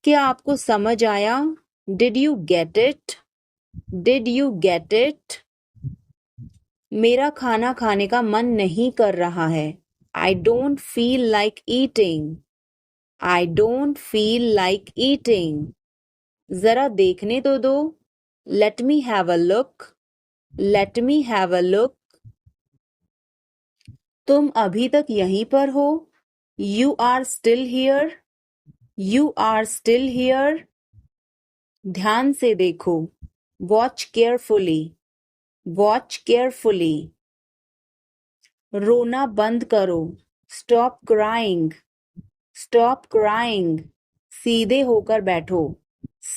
क्या आपको समझ आया? Did you get it? Did you get it? मेरा खाना खाने का मन नहीं कर रहा है. I don't feel like eating. I don't feel like eating. जरा देखने तो दो. Let me have a look. Let me have a look. तुम अभी तक यहीं पर हो? You are still here. You are still here. ध्यान से देखो. Watch carefully. Watch carefully. रोना बंद करो. Stop crying. Stop crying. सीधे होकर बैठो.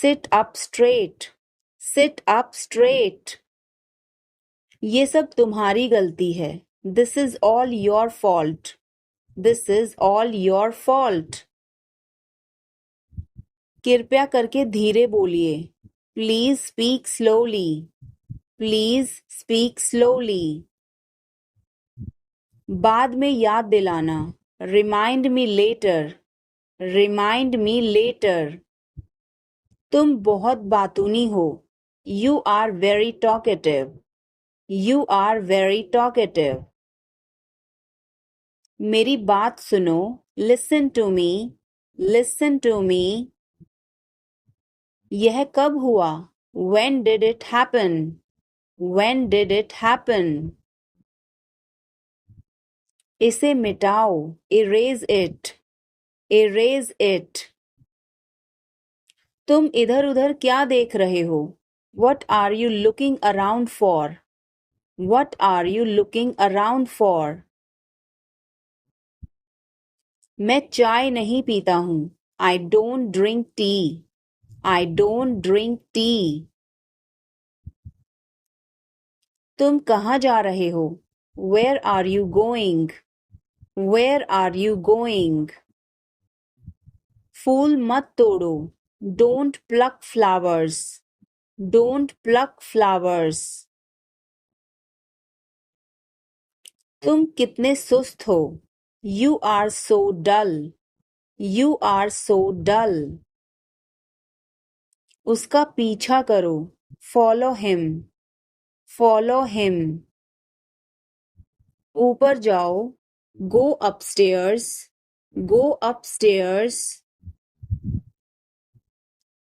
Sit up straight. Sit up straight. ये सब तुम्हारी गलती है. This is all your fault. This is all your fault. कृपया करके धीरे बोलिए. Please speak slowly. Please speak slowly. बाद में याद दिलाना. Remind me later. Remind me later. तुम बहुत बातूनी हो. You are very talkative. You are very talkative. मेरी बात सुनो. Listen to me. Listen to me. यह कब हुआ? When did it happen? When did it happen? इसे मिटाओ. Erase it. Erase it. तुम इधर उधर क्या देख रहे हो? What are you looking around for? What are you looking around for? मैं चाय नहीं पीता हूँ. I don't drink tea. I don't drink tea. तुम कहाँ जा रहे हो? Where are you going? Where are you going? फूल मत तोड़ो. Don't pluck flowers. Don't pluck flowers. तुम कितने सुस्त हो. You are so dull. You are so dull. उसका पीछा करो. Follow him. Follow him. ऊपर जाओ. Go upstairs. Go upstairs.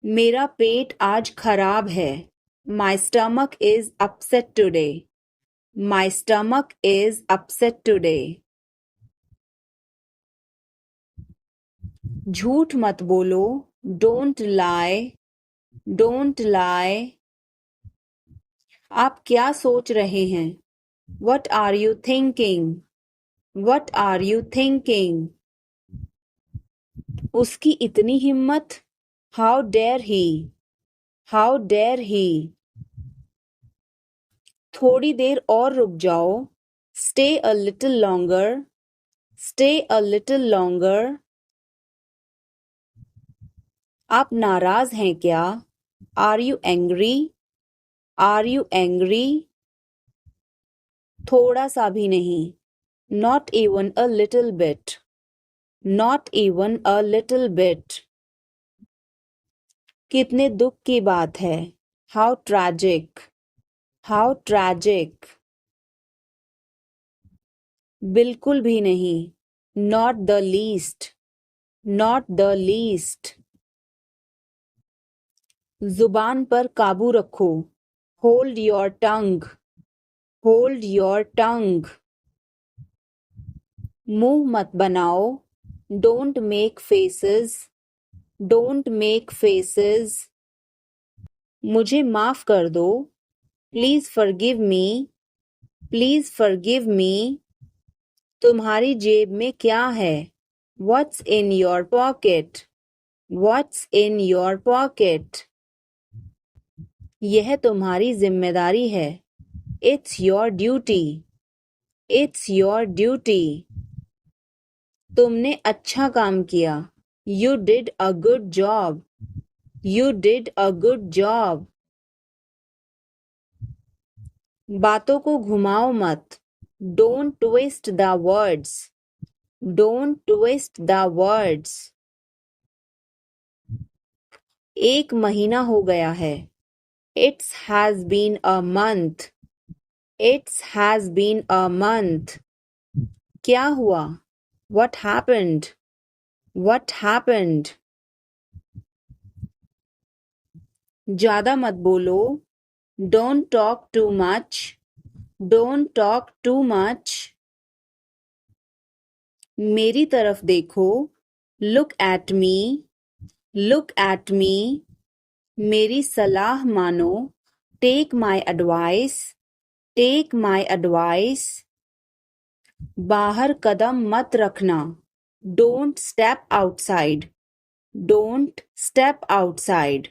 मेरा पेट आज खराब है. My stomach is upset today. My stomach is upset today. झूठ मत बोलो. Don't lie. Don't lie. आप क्या सोच रहे हैं? What are you thinking? What are you thinking? उसकी इतनी हिम्मत. How dare he? How dare he? थोड़ी देर और रुक जाओ. Stay a little longer. Stay a little longer. आप नाराज हैं क्या? Are you angry? Are you angry? थोड़ा सा भी नहीं. Not even a little bit. Not even a little bit. कितने दुख की बात है. How tragic. How tragic. बिल्कुल भी नहीं. Not the least. Not the least. जुबान पर काबू रखो. Hold your tongue. Hold your tongue. मुंह मत बनाओ. Don't make faces. Don't make faces. मुझे माफ कर दो. Please forgive me. Please forgive me. तुम्हारी जेब में क्या है? What's in your pocket? What's in your pocket? यह तुम्हारी जिम्मेदारी है. It's your duty. It's your duty. तुमने अच्छा काम किया. You did a good job. You did a good job. बातों को घुमाओ मत. Don't twist the words. Don't twist the words. एक महीना हो गया है. It's has been a month. It's has been a month. क्या हुआ? What happened? What happened? ज़्यादा मत बोलो. Don't talk too much. Don't talk too much. मेरी तरफ देखो. Look at me. Look at me. मेरी सलाह मानो. Take my advice. Take my advice. बाहर कदम मत रखना. Don't step outside. Don't step outside.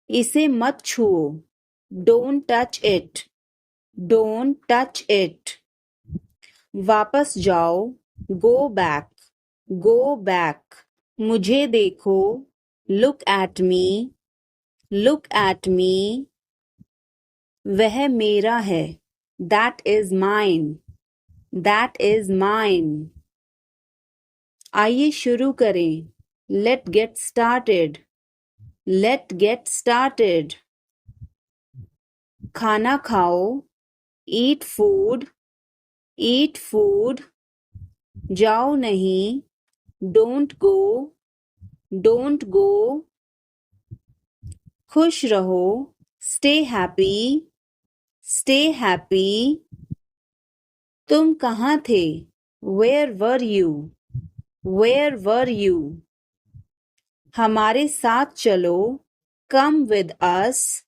इसे मत छुओ. Don't touch it. Don't touch it. वापस जाओ. Go back. Go back. मुझे देखो. Look at me. Look at me. वह मेरा है. That is mine. That is mine. आइए शुरू करें. Let's get started. Let's get started. खाना खाओ. Eat food. Eat food. जाओ नहीं. Don't go. Don't go. खुश रहो. Stay happy. Stay happy. तुम कहाँ थे? Where were you? Where were you? हमारे साथ चलो. Come with us.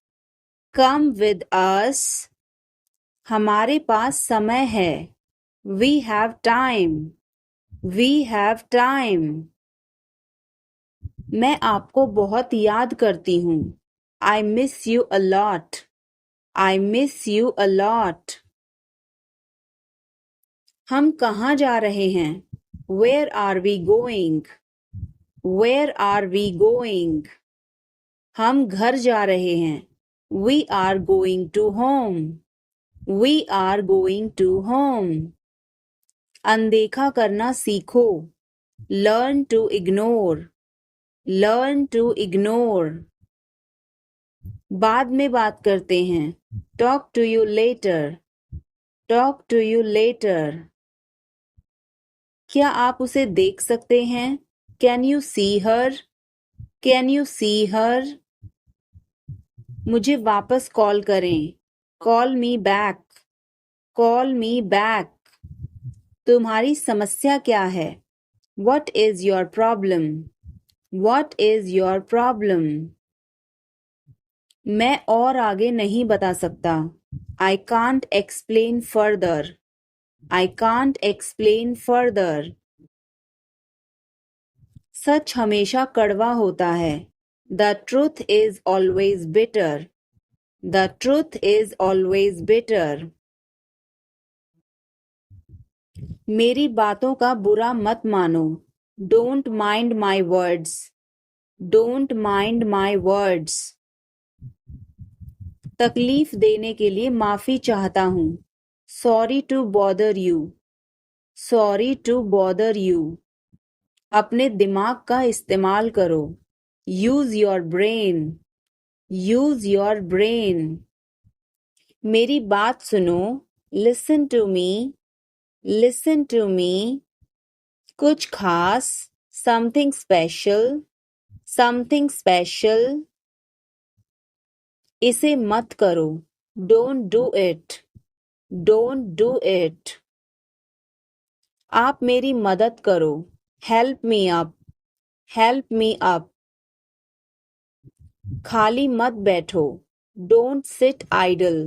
Come with us. हमारे पास समय है. We have time. We have time. मैं आपको बहुत याद करती हूँ. I miss you a lot. I miss you a lot. हम कहाँ जा रहे हैं? Where are we going? Where are we going? हम घर जा रहे हैं. We are going to home. We are going to home. अनदेखा करना सीखो. Learn to ignore. Learn to ignore. बाद में बात करते हैं. Talk to you later. Talk to you later. क्या आप उसे देख सकते हैं? Can you see her? Can you see her? मुझे वापस कॉल करें. Call me back. Call me back. तुम्हारी समस्या क्या है? What is your problem? What is your problem? मैं और आगे नहीं बता सकता. I can't explain further. I can't explain further. सच हमेशा कड़वा होता है. The truth is always bitter. The truth is always bitter. मेरी बातों का बुरा मत मानो. Don't mind my words. Don't mind my words. तकलीफ देने के लिए माफी चाहता हूँ. Sorry to bother you. Sorry to bother you. अपने दिमाग का इस्तेमाल करो. Use your brain. Use your brain. मेरी बात सुनो. Listen to me. Listen to me. कुछ खास. Something special. Something special. इसे मत करो. Don't do it. Don't do it. आप मेरी मदद करो. Help me up. Help me up. खाली मत बैठो. Don't sit idle.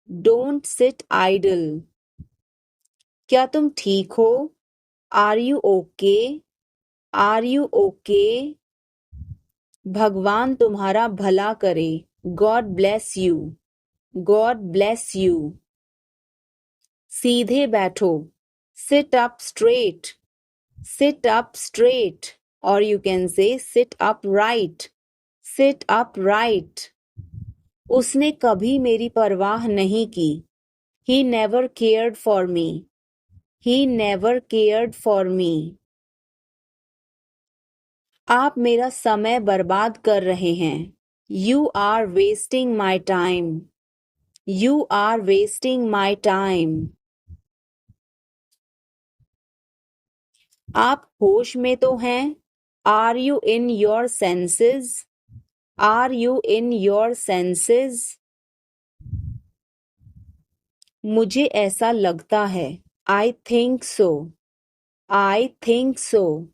Don't sit idle. क्या तुम ठीक हो? Are you okay? Are you okay? भगवान तुम्हारा भला करे. God bless you. God bless you. सीधे बैठो. Sit up straight. Sit up straight. Or you can say sit upright. Sit upright. उसने कभी मेरी परवाह नहीं की. He never cared for me. He never cared for me. आप मेरा समय बर्बाद कर रहे हैं। You are wasting my time. You are wasting my time. आप होश में तो हैं? Are you in your senses? Are you in your senses? मुझे ऐसा लगता है। I think so. I think so.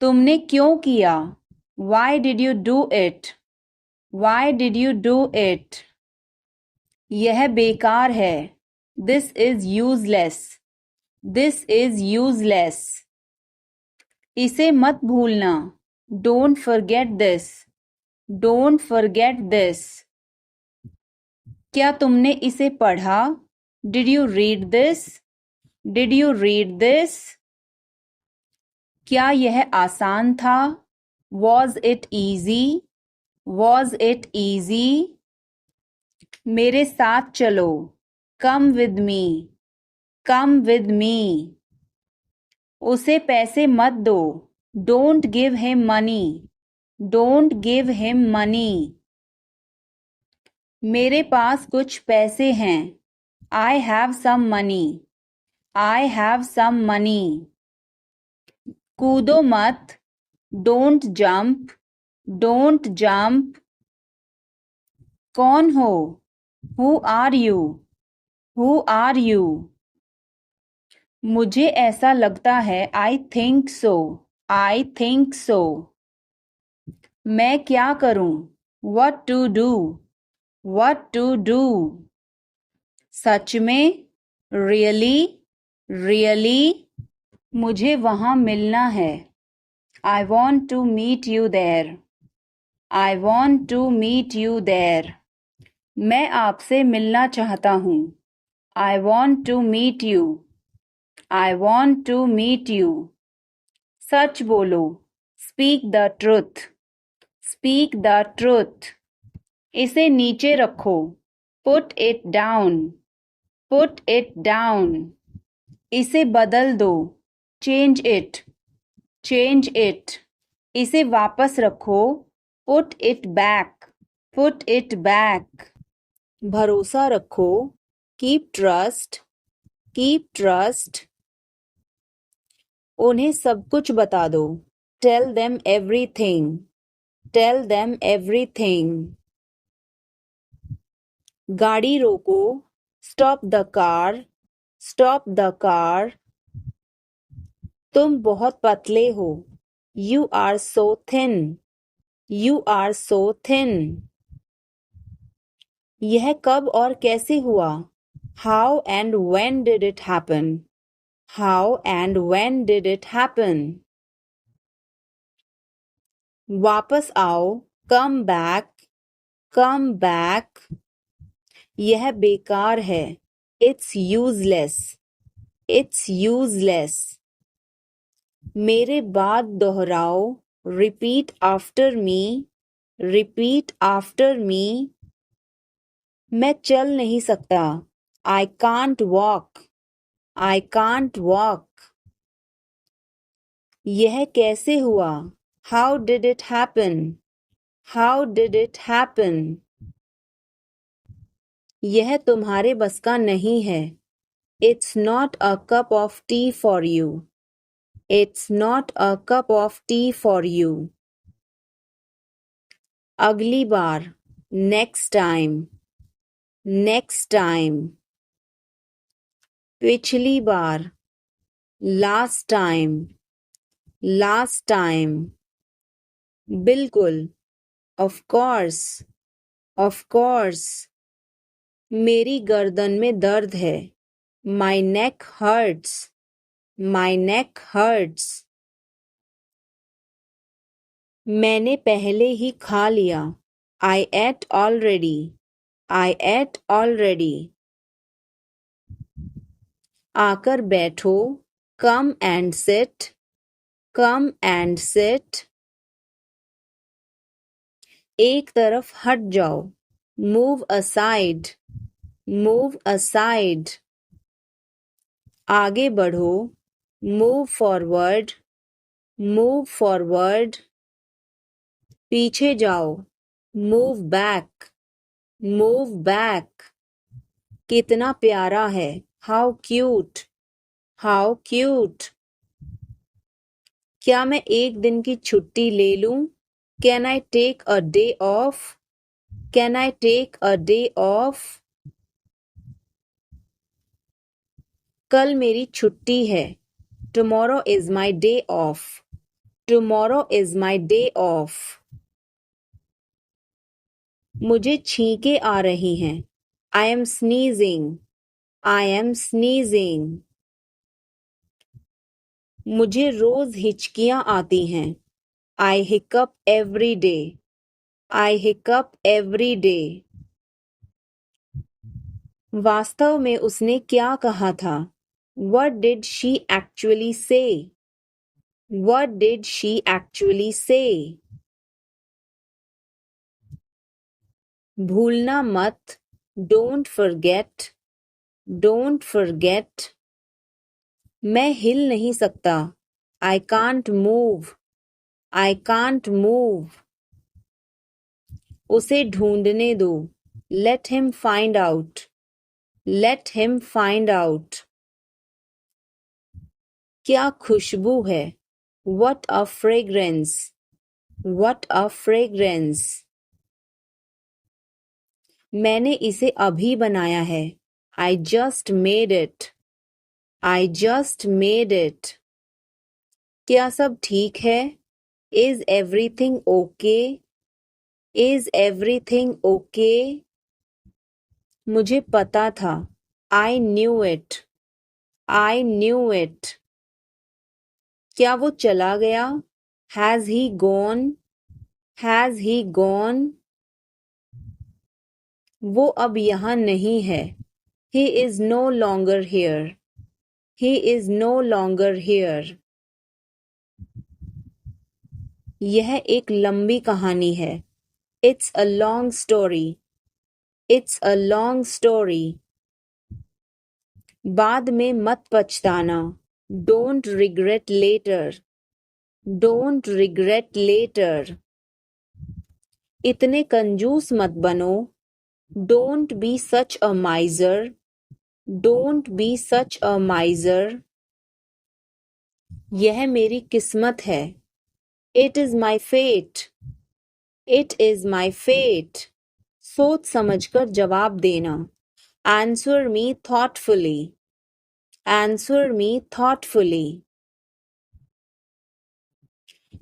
तुमने क्यों किया? Why did you do it? Why did you do it? यह बेकार है। This is useless. This is useless. इसे मत भूलना। Don't forget this. Don't forget this. क्या तुमने इसे पढ़ा? Did you read this? Did you read this? क्या यह आसान था? Was it easy? Was it easy? मेरे साथ चलो। Come with me. Come with me. उसे पैसे मत दो। Don't give him money. Don't give him money. मेरे पास कुछ पैसे हैं। I have some money. I have some money. कूदो मत। Don't jump. Don't jump. कौन हो? Who are you? Who are you? मुझे ऐसा लगता है। I think so. I think so. मैं क्या करूं? What to do? What to do? सच में? Really? Really? मुझे वहां मिलना है। I want to meet you there. I want to meet you there. मैं आपसे मिलना चाहता हूँ। I want to meet you. I want to meet you. सच बोलो। Speak the truth. Speak the truth. इसे नीचे रखो। Put it down. Put it down. इसे बदल दो। Change it. Change it. इसे वापस रखो। Put it back. Put it back. भरोसा रखो। Keep trust. Keep trust. उन्हें सब कुछ बता दो। Tell them everything. Tell them everything. गाड़ी रोको। Stop the car. Stop the car. तुम बहुत पतले हो। You are so thin. You are so thin. यह कब और कैसे हुआ? How and when did it happen? How and when did it happen? वापस आओ। Come back. Come back. यह बेकार है। It's useless. It's useless. मेरे बाद दोहराओ। Repeat after me. Repeat after me. मैं चल नहीं सकता। I can't walk. I can't walk. यह कैसे हुआ? How did it happen? How did it happen? यह तुम्हारे बस का नहीं है। It's not a cup of tea for you. It's not a cup of tea for you. अगली बार। Next time. Next time. पिछली बार। Last time. Last time. बिल्कुल। Of course. Of course. मेरी गर्दन में दर्द है। My neck hurts. My neck hurts. मैंने पहले ही खा लिया। I ate already. I ate already. आकर बैठो। Come and sit. Come and sit. एक तरफ हट जाओ। Move aside. Move aside. आगे बढ़ो। Move forward. Move forward. पीछे जाओ. Move back. Move back. कितना प्यारा है. How cute. How cute. क्या मैं एक दिन की छुट्टी ले लूं? Can I take a day off? Can I take a day off? कल मेरी छुट्टी है. Tomorrow is my day off. Tomorrow is my day off. मुझे छींकें आ रही हैं. I am sneezing. I am sneezing. मुझे रोज हिचकियां आती हैं. I hiccup every day. I hiccup every day. वास्तव में उसने क्या कहा था? What did she actually say? What did she actually say? भूलना मत. Don't forget. Don't forget. मैं हिल नहीं सकता. I can't move. I can't move. उसे ढूंढने दो. Let him find out. Let him find out. क्या खुशबू है. What a fragrance. What a fragrance. मैंने इसे अभी बनाया है. I just made it. I just made it. क्या सब ठीक है? Is everything okay? Is everything okay? मुझे पता था. I knew it. I knew it. क्या वो चला गया? Has he gone? Has he gone? वो अब यहाँ नहीं है. He is no longer here. He is no longer here. यह एक लंबी कहानी है. It's a long story. It's a long story. बाद में मत पछताना. Don't regret later. Don't regret later. इतने कंजूस मत बनो. Don't be such a miser. Don't be such a miser. यह मेरी किस्मत है. It is my fate. It is my fate. सोच समझकर जवाब देना. Answer me thoughtfully. Answer me thoughtfully.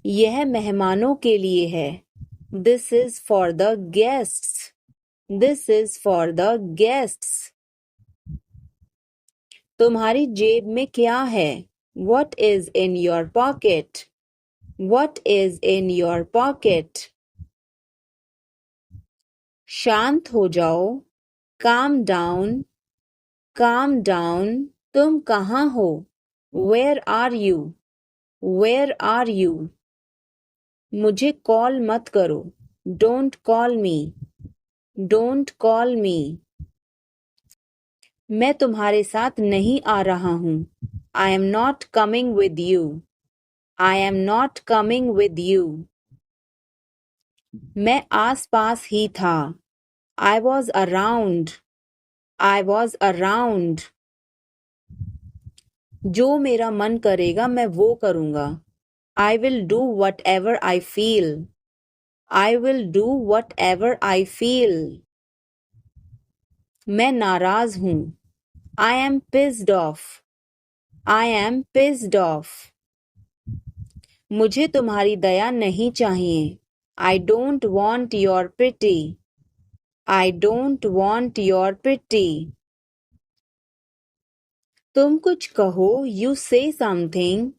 यह मेहमानों के लिए है. This is for the guests. This is for the guests. तुम्हारी जेब में क्या है? What is in your pocket? What is in your pocket? शांत हो जाओ. Calm down. Calm down. तुम कहाँ हो? Where are you? Where are you? मुझे कॉल मत करो. Don't call me. Don't call me. मैं तुम्हारे साथ नहीं आ रहा हूँ. I am not coming with you. I am not coming with you. मैं आस-पास ही था. I was around. I was around. जो मेरा मन करेगा मैं वो करूँगा. I will do whatever I feel. I will do whatever I feel. मैं नाराज हूँ. I am pissed off. I am pissed off. मुझे तुम्हारी दया नहीं चाहिए. I don't want your pity. I don't want your pity. तुम कुछ कहो. You say something.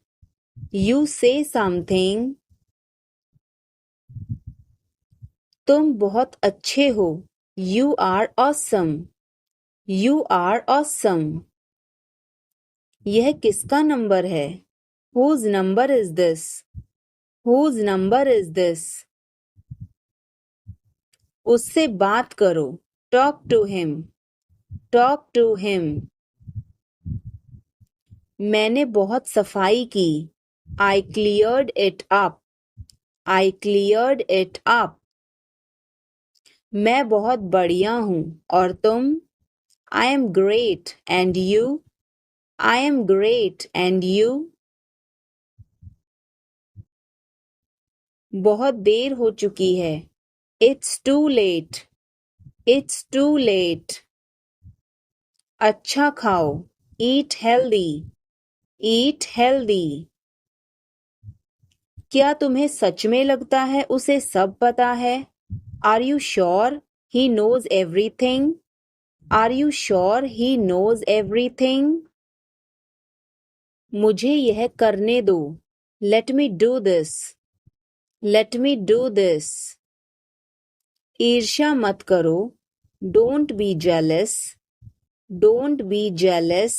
You say something. तुम बहुत अच्छे हो. You are awesome. You are awesome. यह किसका नंबर है? Whose number is this? Whose number is this? उससे बात करो. Talk to him. Talk to him. मैंने बहुत सफाई की. I cleared it up. I cleared it up. मैं बहुत बढ़िया हूँ और तुम? I am great and you? I am great and you? बहुत देर हो चुकी है. It's too late. It's too late. अच्छा खाओ. Eat healthy. Eat healthy. क्या तुम्हें सच में लगता है उसे सब पता है? Are you sure he knows everything? Are you sure he knows everything? मुझे यह करने दो. Let me do this. Let me do this. ईर्ष्या मत करो. Don't be jealous. Don't be jealous.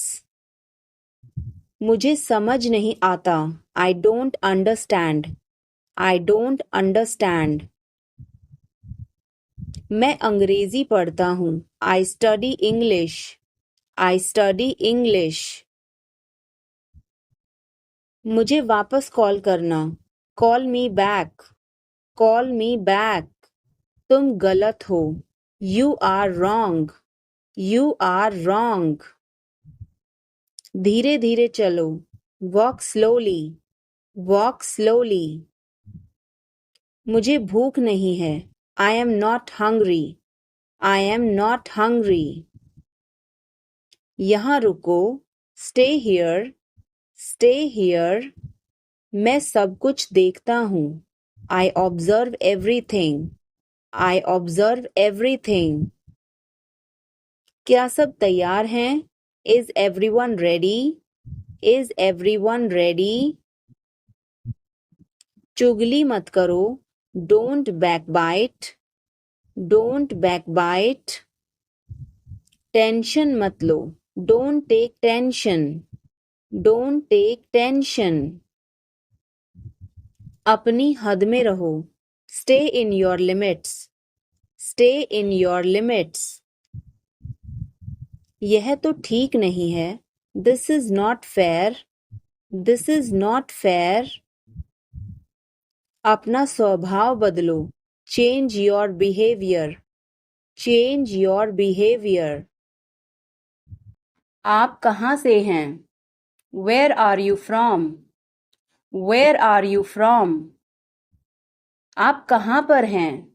मुझे समझ नहीं आता. I don't understand. I don't understand. मैं अंग्रेजी पढ़ता हूँ. I study English. I study English. मुझे वापस कॉल करना. Call me back. Call me back. तुम गलत हो. You are wrong. You are wrong. धीरे धीरे चलो. Walk slowly. Walk slowly. मुझे भूख नहीं है. I am not hungry. I am not hungry. यहाँ रुको. Stay here. Stay here. मैं सब कुछ देखता हूँ. I observe everything. I observe everything. क्या सब तैयार हैं? Is everyone ready? Is everyone ready? चुगली मत करो. Don't backbite. Don't backbite. Tension मत लो. Don't take tension. Don't take tension. अपनी हद में रहो. Stay in your limits. Stay in your limits. यह तो ठीक नहीं है. This is not fair. This is not fair. अपना स्वभाव बदलो. Change your behavior. Change your behavior. आप कहाँ से हैं? Where are you from? Where are you from? आप कहाँ पर हैं?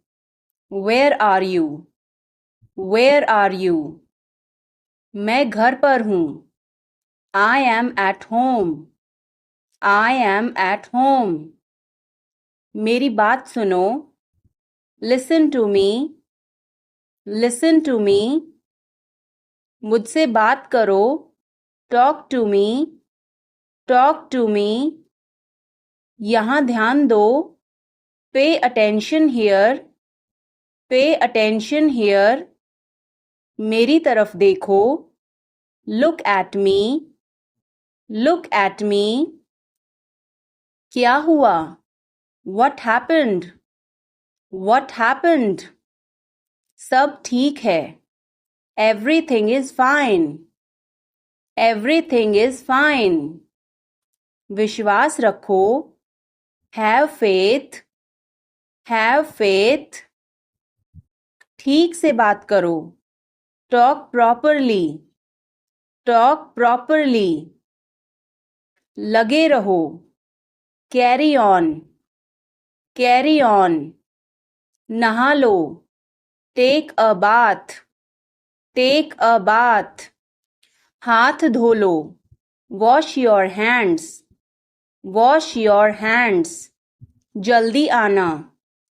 Where are you? Where are you? मैं घर पर हूँ. I am at home. I am at home. मेरी बात सुनो. Listen to me. Listen to me. मुझसे बात करो. Talk to me. Talk to me. यहाँ ध्यान दो. Pay attention here. Pay attention here. मेरी तरफ देखो. Look at me. Look at me. क्या हुआ? What happened? What happened? सब ठीक है. Everything is fine. Everything is fine. विश्वास रखो. Have faith. Have faith. ठीक से बात करो. Talk properly. Talk properly. लगे रहो. Carry on. Carry on. नहा लो. Take a bath. Take a bath. हाथ धो लो. Wash your hands. Wash your hands. जल्दी आना.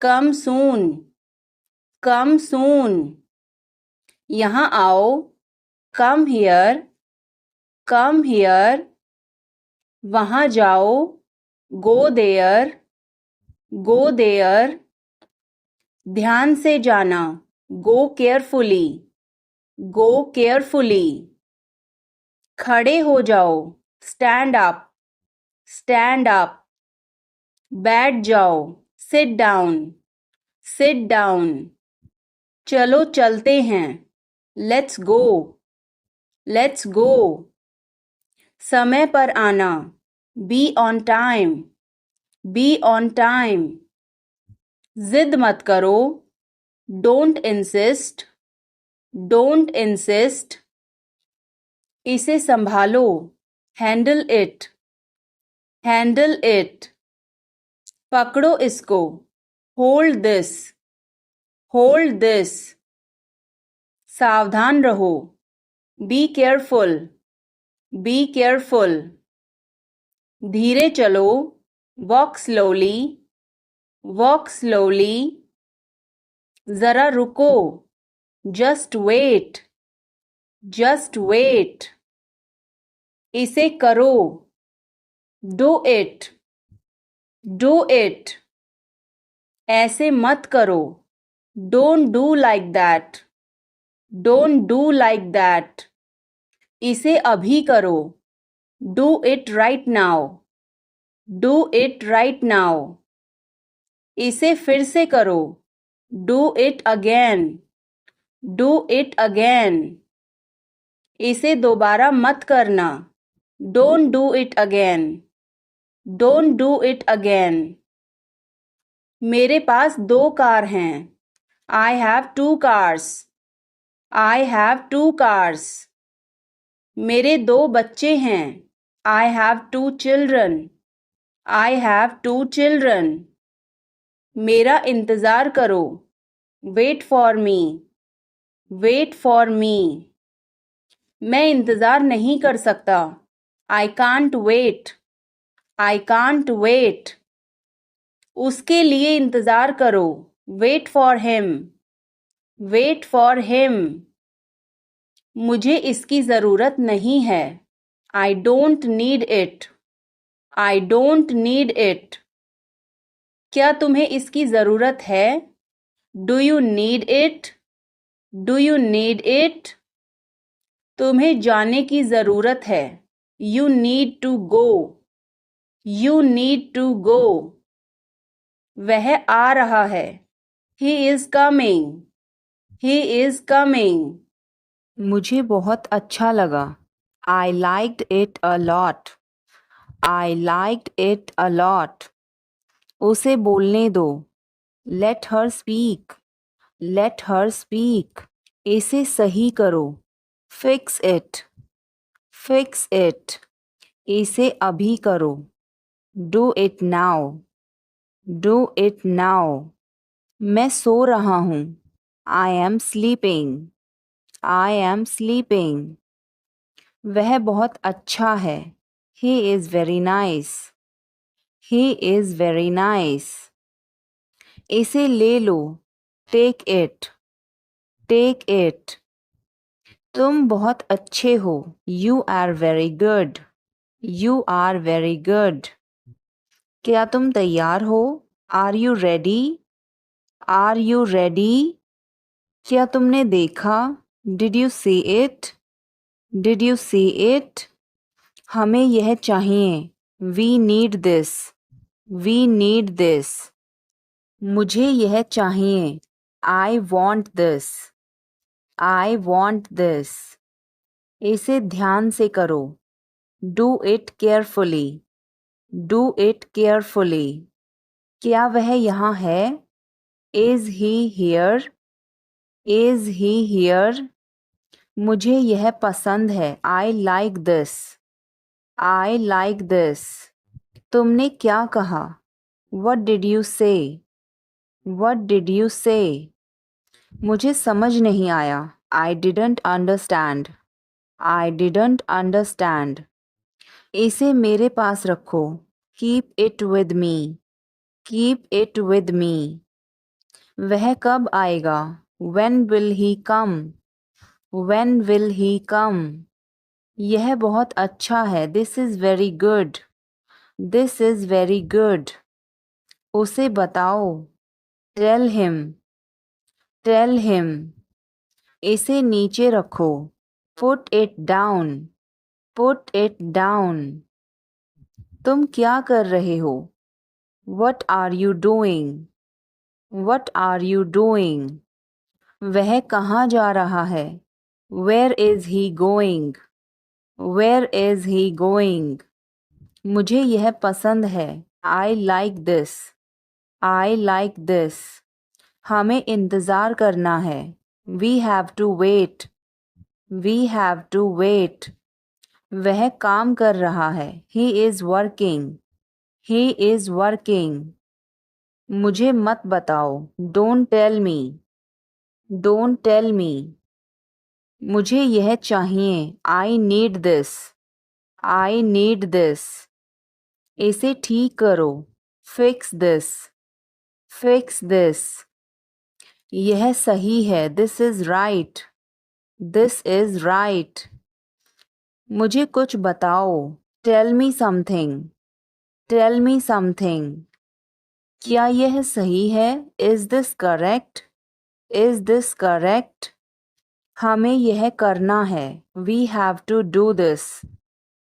Come soon. Come soon. यहाँ आओ. Come here. Come here. वहाँ जाओ. Go there. Go there. ध्यान से जाना. Go carefully. Go carefully. खड़े हो जाओ. Stand up. Stand up. बैठ जाओ. Sit down. Sit down. चलो चलते हैं. Let's go. Let's go. समय पर आना. Be on time, be on time. जिद मत करो, डोंट इंसिस्ट, डोंट इंसिस्ट। इसे संभालो, हैंडल इट, हैंडल इट। पकड़ो इसको, होल्ड दिस, होल्ड दिस। सावधान रहो, बी केयरफुल, बी केयरफुल। धीरे चलो, वॉक स्लोली, वॉक स्लोली। जरा रुको, जस्ट वेट, जस्ट वेट। इसे करो, डू इट, डू इट। ऐसे मत करो, don't do like that, don't do like that. इसे अभी करो, do it right now, do it right now. इसे फिर से करो, do it again, do it again. इसे दोबारा मत करना, don't do it again, don't do it again. मेरे पास 2 कार हैं, I have 2 cars, I have 2 cars. मेरे 2 बच्चे हैं, I have 2 children, I have 2 children. मेरा इंतज़ार करो, wait for me, wait for me. मैं इंतज़ार नहीं कर सकता, I can't wait, I can't wait. उसके लिए इंतज़ार करो, wait for him, wait for him. मुझे इसकी ज़रूरत नहीं है, I don't need it, I don't need it. क्या तुम्हें इसकी ज़रूरत है? Do you need it, do you need it. तुम्हें जाने की ज़रूरत है, you need to go, you need to go. वह आ रहा है, he is coming, he is coming. मुझे बहुत अच्छा लगा, I liked it a lot, I liked it a lot. उसे बोलने दो, let her speak, let her speak. इसे सही करो, फिक्स इट, फिक्स इट। इसे अभी करो, do it now, do it now. मैं सो रहा हूँ, I am sleeping, I am sleeping. वह बहुत अच्छा है, he is very nice, he is very nice. इसे ले लो, टेक इट, टेक इट। तुम बहुत अच्छे हो, you are very good, you are very good. क्या तुम तैयार हो? Are you ready, are you ready. क्या तुमने देखा? Did you see it, did you see it. हमें यह चाहिए, we need this, we need this. मुझे यह चाहिए, I want this, I want this. इसे ध्यान से करो, do it carefully, do it carefully. क्या वह यहाँ है? Is he here, is he here. मुझे यह पसंद है, I like this, I like this. तुमने क्या कहा? What did you say, what did you say. मुझे समझ नहीं आया, I didn't understand, I didn't understand. इसे मेरे पास रखो, keep it with me, keep it with me. वह कब आएगा? When will he come, when will he come. यह बहुत अच्छा है, this is very good, this is very good. उसे बताओ, टेल हिम, टेल हिम। इसे नीचे रखो, put it down, put it down. तुम क्या कर रहे हो? What are you doing, what are you doing. वह कहाँ जा रहा है? Where is he going, where is he going. मुझे यह पसंद है। I like this. I like this. हमें इंतज़ार करना है। We have to wait. We have to wait. वह काम कर रहा है। He is working. He is working. मुझे मत बताओ। Don't tell me. Don't tell me. मुझे यह चाहिए। I need this. I need this. इसे ठीक करो। Fix this. Fix this. यह सही है। This is right. This is right. मुझे कुछ बताओ। Tell me something. Tell me something. क्या यह सही है? Is this correct? Is this correct? हमें यह करना है। We have to do this.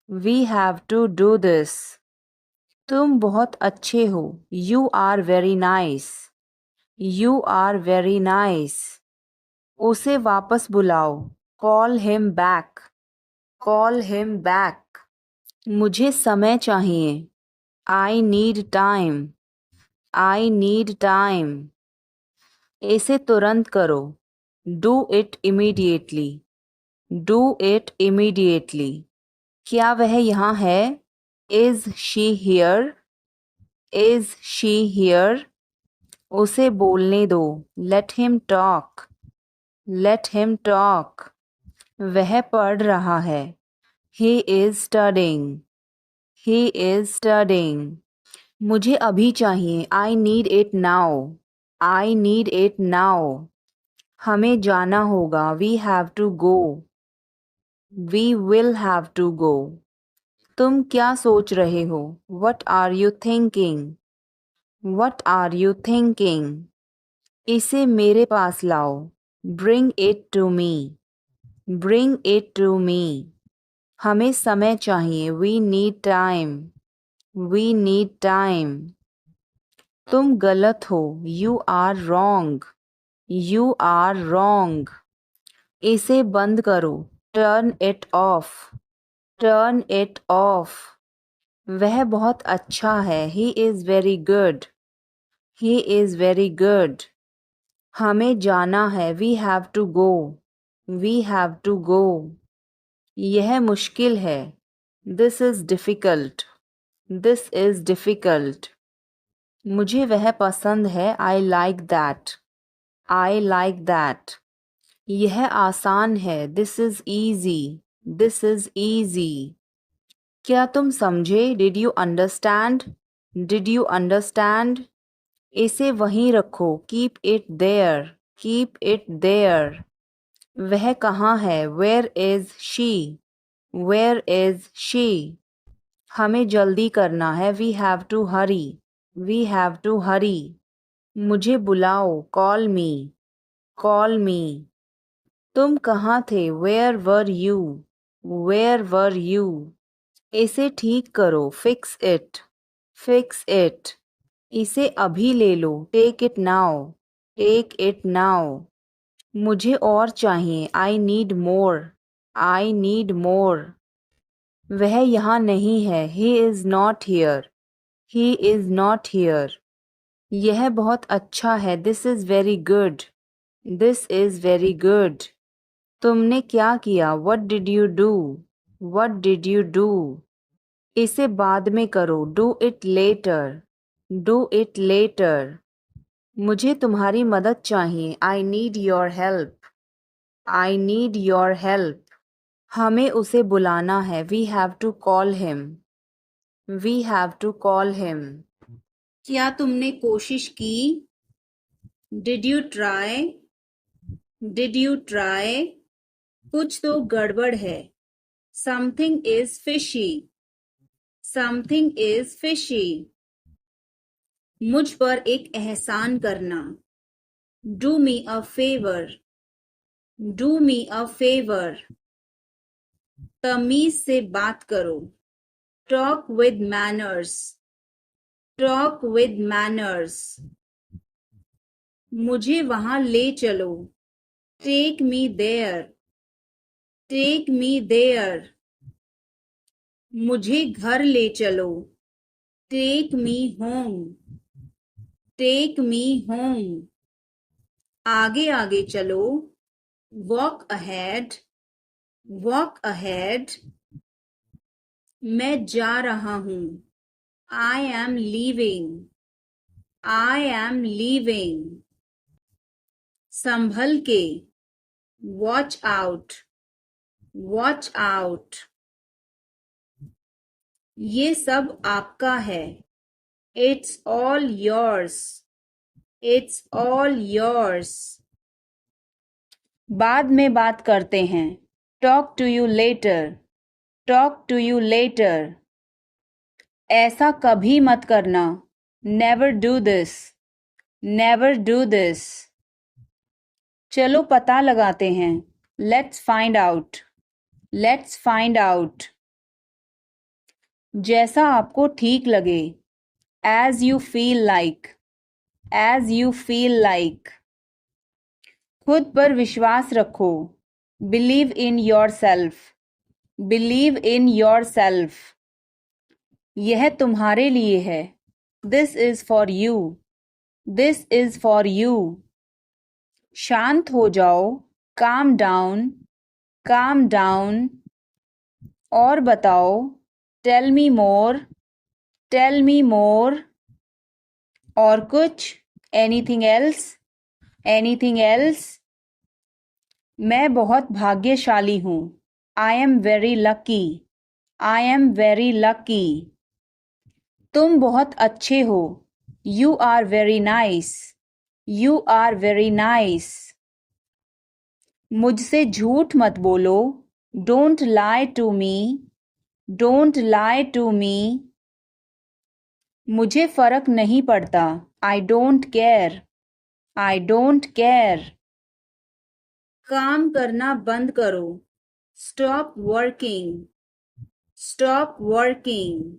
We have to do this. तुम बहुत अच्छे हो। You are very nice. You are very nice. उसे वापस बुलाओ। Call him back. Call him back. मुझे समय चाहिए। I need time. I need time. इसे तुरंत करो। Do it immediately. Do it immediately. क्या वह यहाँ है? Is she here? Is she here? उसे बोलने दो। Let him talk. Let him talk. वह पढ़ रहा है। He is studying. He is studying. मुझे अभी चाहिए। I need it now. I need it now. हमें जाना होगा। We have to go. We will have to go. तुम क्या सोच रहे हो? What are you thinking? What are you thinking? इसे मेरे पास लाओ। Bring it to me. Bring it to me. हमें समय चाहिए। We need time. We need time. तुम गलत हो। You are wrong. You are wrong. इसे बंद करो। Turn it off. Turn it off. वह बहुत अच्छा है। He is very good. He is very good. हमें जाना है। We have to go. We have to go. यह मुश्किल है। This is difficult. This is difficult. मुझे वह पसंद है। I like that. I like that. यह आसान है। This is easy. This is easy. क्या तुम समझे? Did you understand? Did you understand? इसे वहीं रखो। Keep it there. Keep it there. वह कहाँ है? Where is she? Where is she? हमें जल्दी करना है। We have to hurry. We have to hurry. मुझे बुलाओ। Call me. Call me. तुम कहाँ थे? Where were you? Where were you? इसे ठीक करो। Fix it. Fix it. इसे अभी ले लो। Take it now. Take it now. मुझे और चाहिए। I need more. I need more. वह यहाँ नहीं है। He is not here. He is not here. यह बहुत अच्छा है। This is very good. This is very good. तुमने क्या किया? What did you do? What did you do? इसे बाद में करो। Do it later. Do it later. मुझे तुम्हारी मदद चाहिए। I need your help. I need your help. हमें उसे बुलाना है। We have to call him. We have to call him. क्या तुमने कोशिश की? Did you try? Did you try? कुछ तो गड़बड़ है। Something is fishy. Something is fishy. मुझ पर एक एहसान करना। Do me a favor. Do me a favor. तमीज से बात करो। Talk with manners. Talk with manners. मुझे वहां ले चलो। Take me there. Take me there. मुझे घर ले चलो। Take me home. Take me home. आगे आगे चलो। Walk ahead. Walk ahead. मैं जा रहा हूँ। I am leaving. I am leaving. संभल के। Watch out. Watch out. ये सब आपका है। It's all yours. It's all yours. बाद में बात करते हैं। Talk to you later. Talk to you later. ऐसा कभी मत करना। Never do this. Never do this. चलो पता लगाते हैं। Let's find out. Let's find out. जैसा आपको ठीक लगे। As you feel like. As you feel like. खुद पर विश्वास रखो। Believe in yourself. Believe in yourself. यह तुम्हारे लिए है। This is for you. This is for you. शांत हो जाओ। Calm down. Calm down. और बताओ। Tell me more. Tell me more. और कुछ। Anything else. Anything else. मैं बहुत भाग्यशाली हूँ। I am very lucky. I am very lucky. तुम बहुत अच्छे हो। You are very nice. You are very nice. मुझसे झूठ मत बोलो। Don't lie to me. Don't lie to me. मुझे फर्क नहीं पड़ता। I don't care. I don't care. काम करना बंद करो। Stop working. Stop working.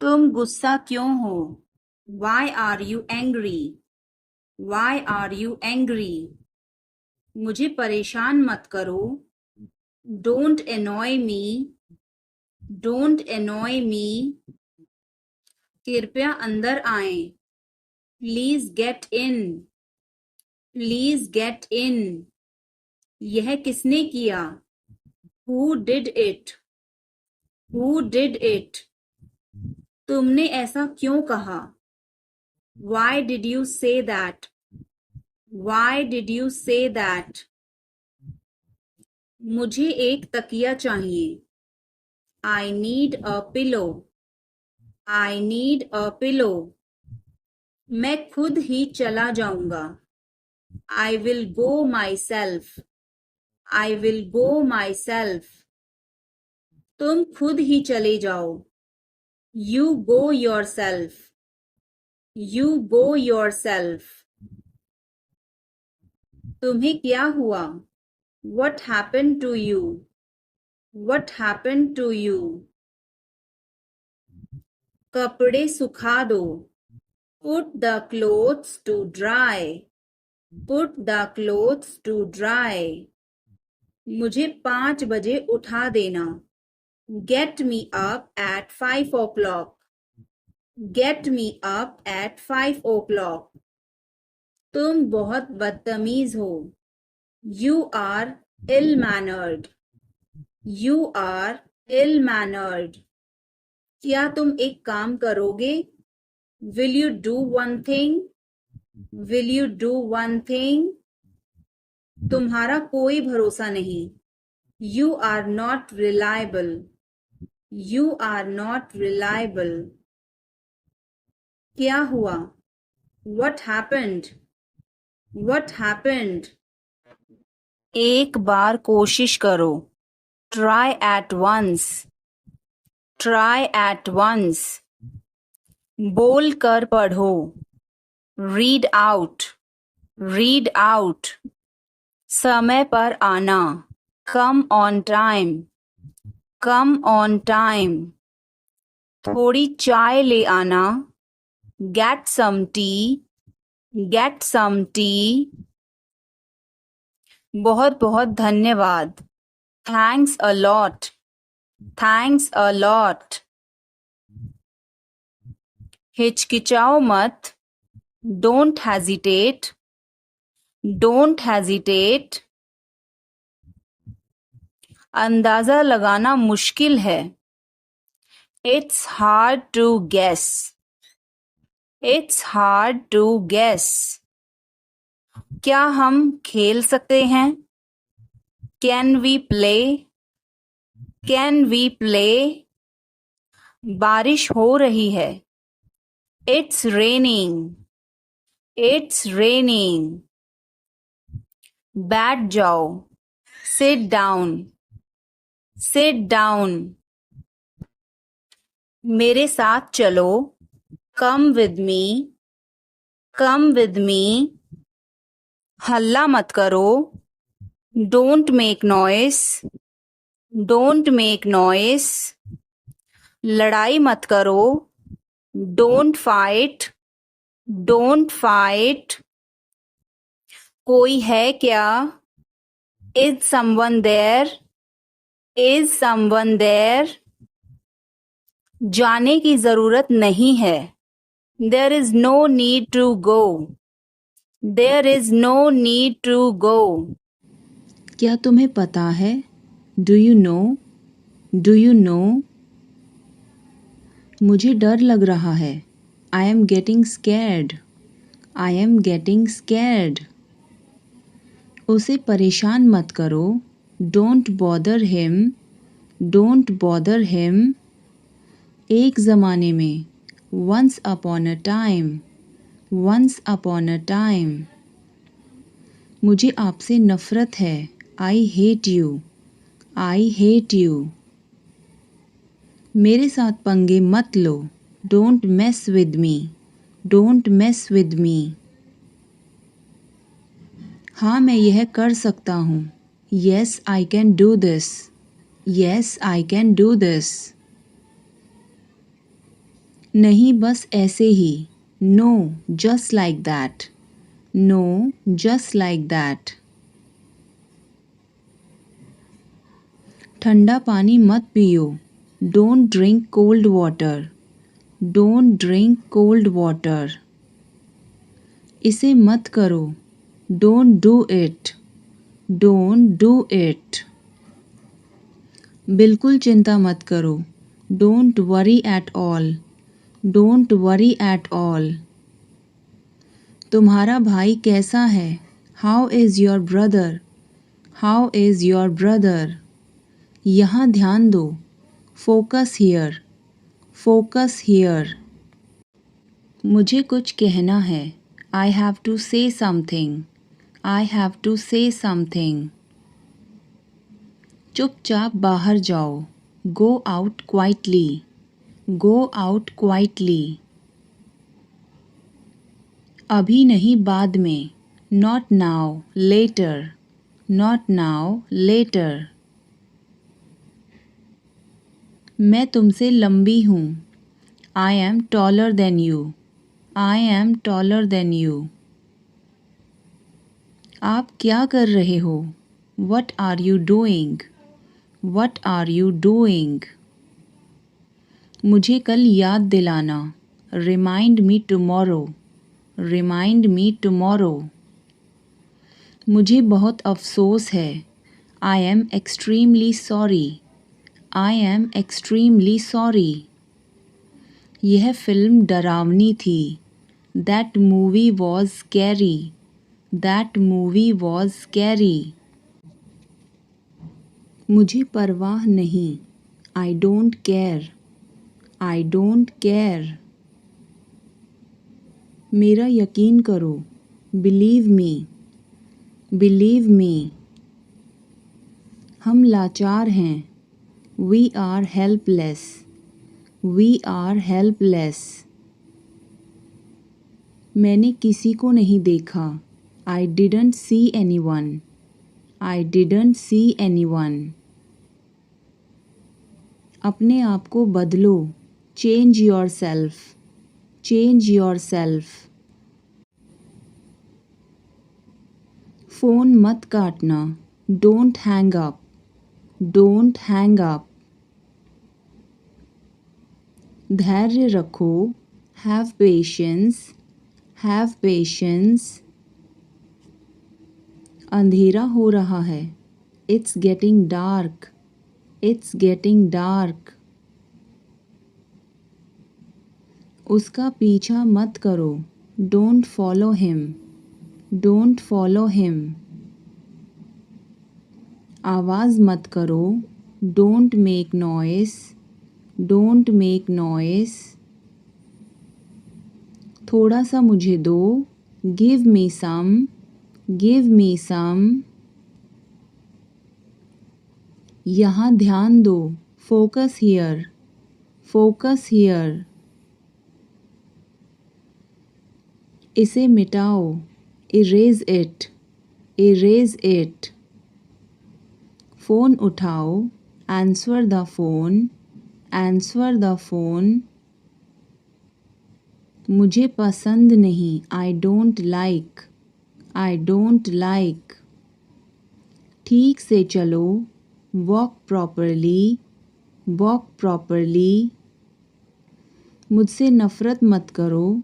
तुम गुस्सा क्यों हो? Why are you angry? Why are you angry? मुझे परेशान मत करो। Don't annoy me. Don't annoy me. कृपया अंदर आएं। Please get in. Please get in. यह किसने किया? Who did it? Who did it? तुमने ऐसा क्यों कहा? Why did you say that? Why did you say that? मुझे एक तकिया चाहिए। I need a pillow. I need a pillow. मैं खुद ही चला जाऊंगा। I will go myself. I will go myself. तुम खुद ही चले जाओ। You go yourself. You go yourself. तुम्हें क्या हुआ? What happened to you? What happened to you? कपड़े सुखा दो। Put the clothes to dry. Put the clothes to dry. मुझे 5 बजे उठा देना। Get me up at 5 o'clock. Get me up at 5 o'clock. तुम बहुत बदतमीज हो। You are ill-mannered. You are ill-mannered. क्या तुम एक काम करोगे? Will you do one thing? Will you do one thing? तुम्हारा कोई भरोसा नहीं। You are not reliable. You are not reliable. क्या हुआ? What happened? What happened? एक बार कोशिश करो। Try at once. Try at once. बोल कर पढ़ो। Read out. Read out. समय पर आना। Come on time. Come on time. थोड़ी चाय ले आना। Get some tea. Get some tea. बहुत बहुत धन्यवाद। Thanks a lot. Thanks a lot. हिचकिचाओ मत। Don't hesitate. Don't hesitate. अंदाजा लगाना मुश्किल है। It's hard to guess. It's hard to guess. क्या हम खेल सकते हैं? Can we play? Can we play? बारिश हो रही है। It's raining. It's raining. बैठ जाओ। Sit down. Sit down. मेरे साथ चलो। Come with me. Come with me. हल्ला मत करो। Don't make noise. Don't make noise. लड़ाई मत करो। Don't fight. Don't fight. कोई है क्या? Is someone there? Is someone there? जाने की जरूरत नहीं है। There is no need to go. There is no need to go. क्या तुम्हें पता है? Do you know? Do you know? मुझे डर लग रहा है। I am getting scared. I am getting scared. उसे परेशान मत करो। Don't bother him. Don't bother him. एक ज़माने में। Once upon a time. Once upon a time. मुझे आपसे नफ़रत है। I hate you. I hate you. मेरे साथ पंगे मत लो। Don't mess with me. Don't mess with me. हाँ, मैं यह कर सकता हूँ। Yes I can do this. Yes I can do this. नहीं, बस ऐसे ही। No, just like that. No, just like that. ठंडा पानी मत पियो। Don't drink cold water. Don't drink cold water. इसे मत करो। Don't do it. Don't do it. बिल्कुल चिंता मत करो। Don't worry at all. Don't worry at all. तुम्हारा भाई कैसा है? How is your brother? How is your brother? यहाँ ध्यान दो। Focus here. Focus here. मुझे कुछ कहना है। I have to say something. I have to say something. चुपचाप बाहर जाओ। Go out quietly. Go out quietly. अभी नहीं, बाद में। Not now, later. Not now, letter. मैं तुमसे लंबी हूँ। I am taller than you. I am taller than you. आप क्या कर रहे हो? What are you doing? What are you doing? मुझे कल याद दिलाना। Remind me tomorrow. Remind me tomorrow. मुझे बहुत अफसोस है। I am extremely sorry. I am extremely sorry. यह फिल्म डरावनी थी। That movie was scary. That movie was scary. मुझे परवाह नहीं। I don't care. I don't care. मेरा यकीन करो। Believe me. Believe me. हम लाचार हैं। We are helpless. We are helpless. मैंने किसी को नहीं देखा। I didn't see anyone. I didn't see anyone. अपने आप को बदलो। Change yourself. Change yourself. Phone मत काटना। Don't hang up. Don't hang up. धैर्य रखो, हैव पेशेंस, हैव पेशेंस। अंधेरा हो रहा है, it's getting dark, it's getting dark. उसका पीछा मत करो, don't follow him, don't follow him. आवाज़ मत करो, don't make noise, don't make noise. थोड़ा सा मुझे दो, गिव मी सम, गिव मी सम। यहाँ ध्यान दो, फोकस हियर, फोकस हियर। इसे मिटाओ, erase it, erase it. Phone उठाओ, answer the phone, answer the phone. मुझे पसंद नहीं, I don't like, I don't like. ठीक से चलो, वॉक प्रॉपरली, वॉक प्रॉपरली। मुझसे नफ़रत मत करो,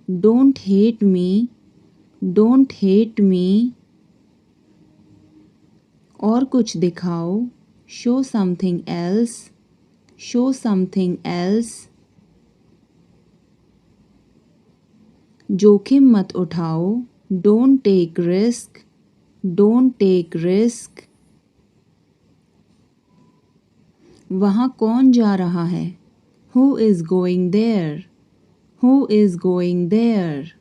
don't hate me, don't hate me. और कुछ दिखाओ, show something else, show something else. जोखिम मत उठाओ, don't take risk, don't take risk. वहाँ कौन जा रहा है, who is going there, who is going there.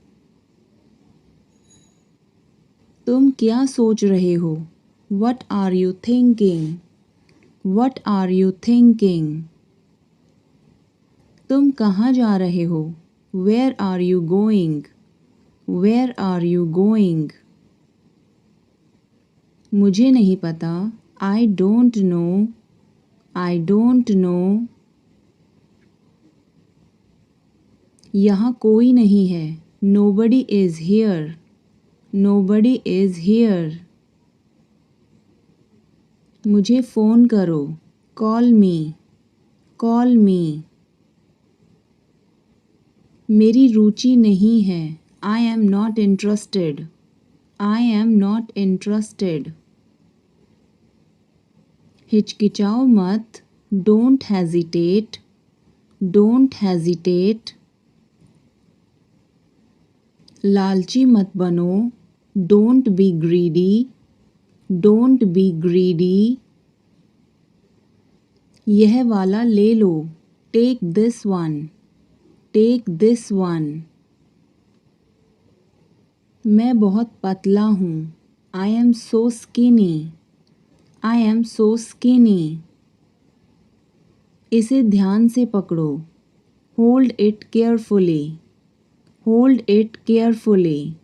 तुम क्या सोच रहे हो, what are you thinking, what are you thinking. तुम कहाँ जा रहे हो, where are you going, where are you going. मुझे नहीं पता, आई don't know, I don't know. यहाँ कोई नहीं है, nobody is here, nobody is here. मुझे फ़ोन करो, कॉल मी, कॉल मी। मेरी रुचि नहीं है, I am not interested, I am not interested. हिचकिचाओ मत, डोंट हेजिटेट, डोंट हेजिटेट। लालची मत बनो, don't be greedy, don't be greedy. यह वाला ले लो, take this one, take this one. मैं बहुत पतला हूँ, I am so skinny, I am so skinny. इसे ध्यान से पकड़ो, hold it carefully, hold it carefully.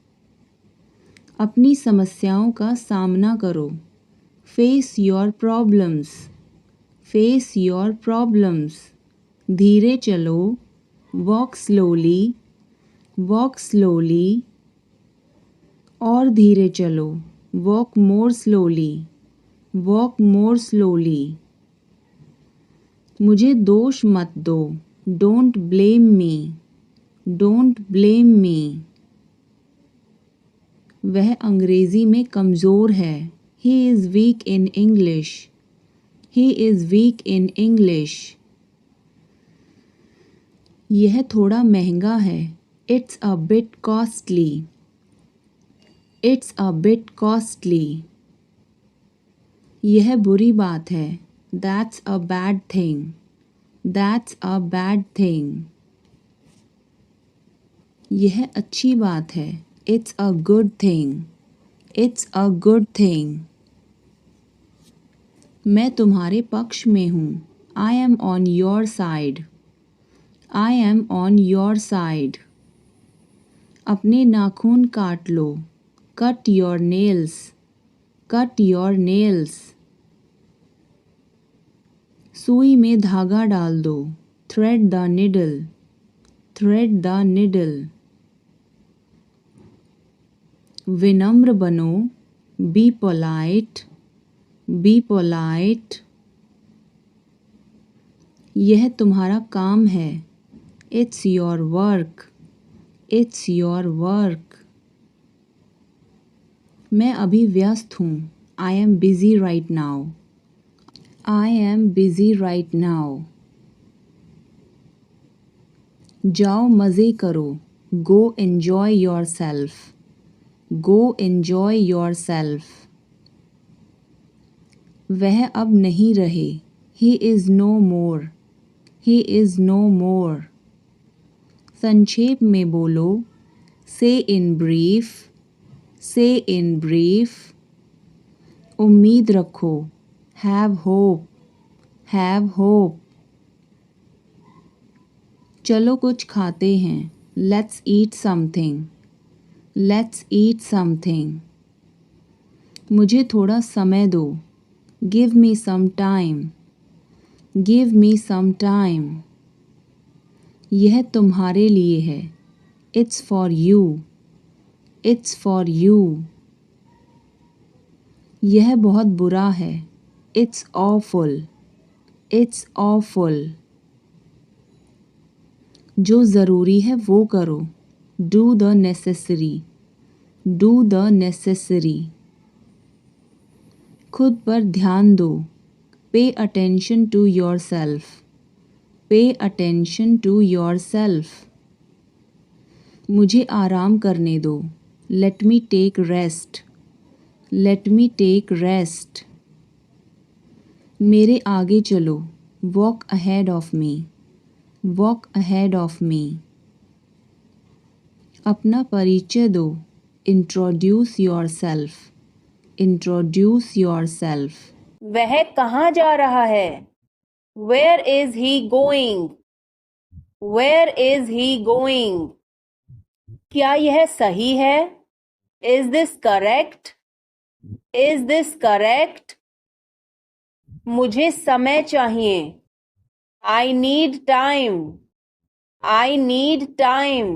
अपनी समस्याओं का सामना करो, face your problems, face your problems. धीरे चलो, वॉक स्लोली, वॉक स्लोली। और धीरे चलो, वॉक मोर स्लोली, वॉक मोर स्लोली। मुझे दोष मत दो, don't blame me, don't blame me. वह अंग्रेज़ी में कमज़ोर है, he is week in English, he is week in English. यह थोड़ा महंगा है, it's a bit costly, it's a bit costly. यह बुरी बात है, that's a bad thing, that's a bad thing. यह अच्छी बात है, it's a good thing, it's a good thing. मैं तुम्हारे पक्ष में हूँ, I am on your side, I am on your side. अपने नाखून काट लो, cut your nails, cut your nails. सुई में धागा डाल दो, thread the needle, thread the needle. विनम्र बनो, बी पोलाइट, बी पोलाइट। यह तुम्हारा काम है, It's your work. It's your work. मैं अभी व्यस्त हूँ. I am busy right now. I am busy right now. जाओ मज़े करो. Go enjoy yourself. Go enjoy yourself. वह अब नहीं रहे. He is no more. He is no more. संक्षेप में बोलो. Say in brief. Say in brief. उम्मीद रखो. Have hope. Have hope. चलो कुछ खाते हैं. Let's eat something. Let's eat something. मुझे थोड़ा समय दो. Give me some time. Give me some time. यह तुम्हारे लिए है. It's for you. It's for you. यह बहुत बुरा है. It's awful. It's awful. जो ज़रूरी है वो करो. Do the necessary. Do the necessary. खुद पर ध्यान दो. Pay attention to yourself. Pay attention to yourself. मुझे आराम करने दो. Let me take rest. Let me take rest. मेरे आगे चलो. Walk ahead of me. Walk ahead of me. अपना परिचय दो. Introduce yourself. Introduce yourself. वह कहाँ जा रहा है? Where is he going? Where is he going? क्या यह सही है? Is this correct? Is this correct? मुझे समय चाहिए. I need time. I need time.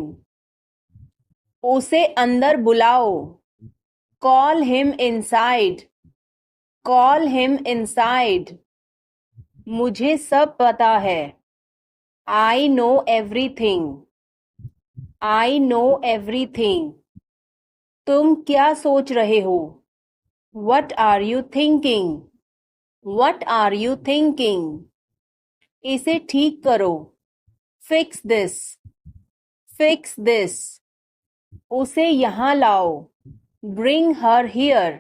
उसे अंदर बुलाओ. Call him inside. Call him inside. मुझे सब पता है. I know everything. I know everything. तुम क्या सोच रहे हो? What are you thinking? What are you thinking? इसे ठीक करो. Fix this. Fix this. उसे यहाँ लाओ. Bring her here.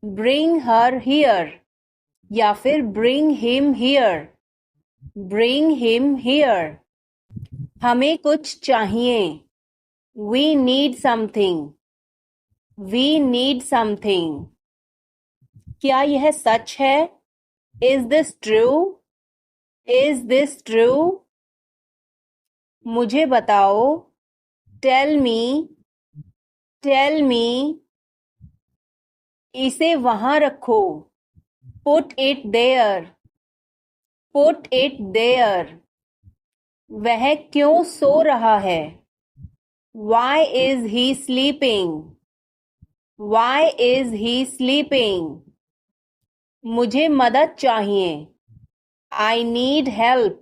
Bring her here. या फिर bring him here. Bring him here. हमें कुछ चाहिए. We need something. We need something. क्या यह सच है? Is this true? Is this true? मुझे बताओ. Tell me. Tell me. इसे वहाँ रखो. Put it there. Put it there. वह क्यों सो रहा है? Why is he sleeping? Why is he sleeping? मुझे मदद चाहिए. I need help.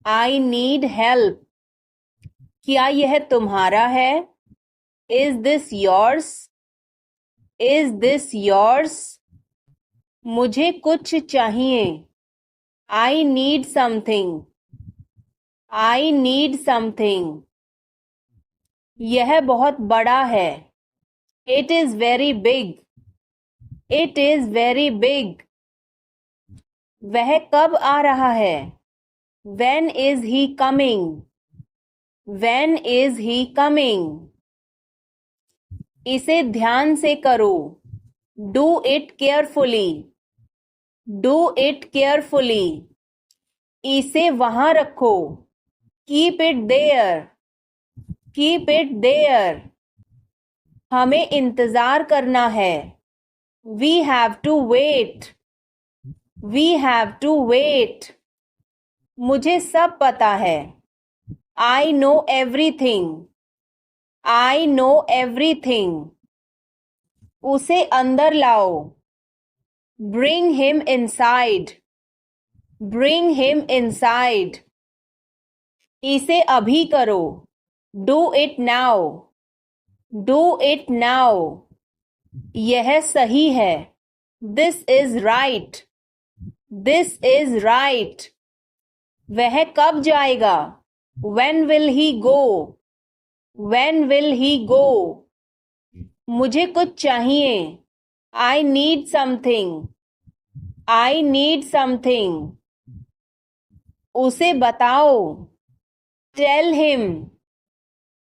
I need help. क्या यह तुम्हारा है? Is this yours? Is this yours? मुझे कुछ चाहिए. I need something. I need something. यह बहुत बड़ा है. It is very big. It is very big. वह कब आ रहा है? When is he coming? When is he coming? इसे ध्यान से करो. Do it carefully. Do it carefully. इसे वहाँ रखो. Keep it there. Keep it there. हमें इंतजार करना है. We have to wait. We have to wait. मुझे सब पता है. I know everything. I know everything. उसे अंदर लाओ. Bring him inside. Bring him inside. इसे अभी करो। Do it now. Do it now. यह सही है। This is right. This is right. वह कब जाएगा? When will he go? When will he go? मुझे कुछ चाहिए। I need something. I need something. उसे बताओ। Tell him.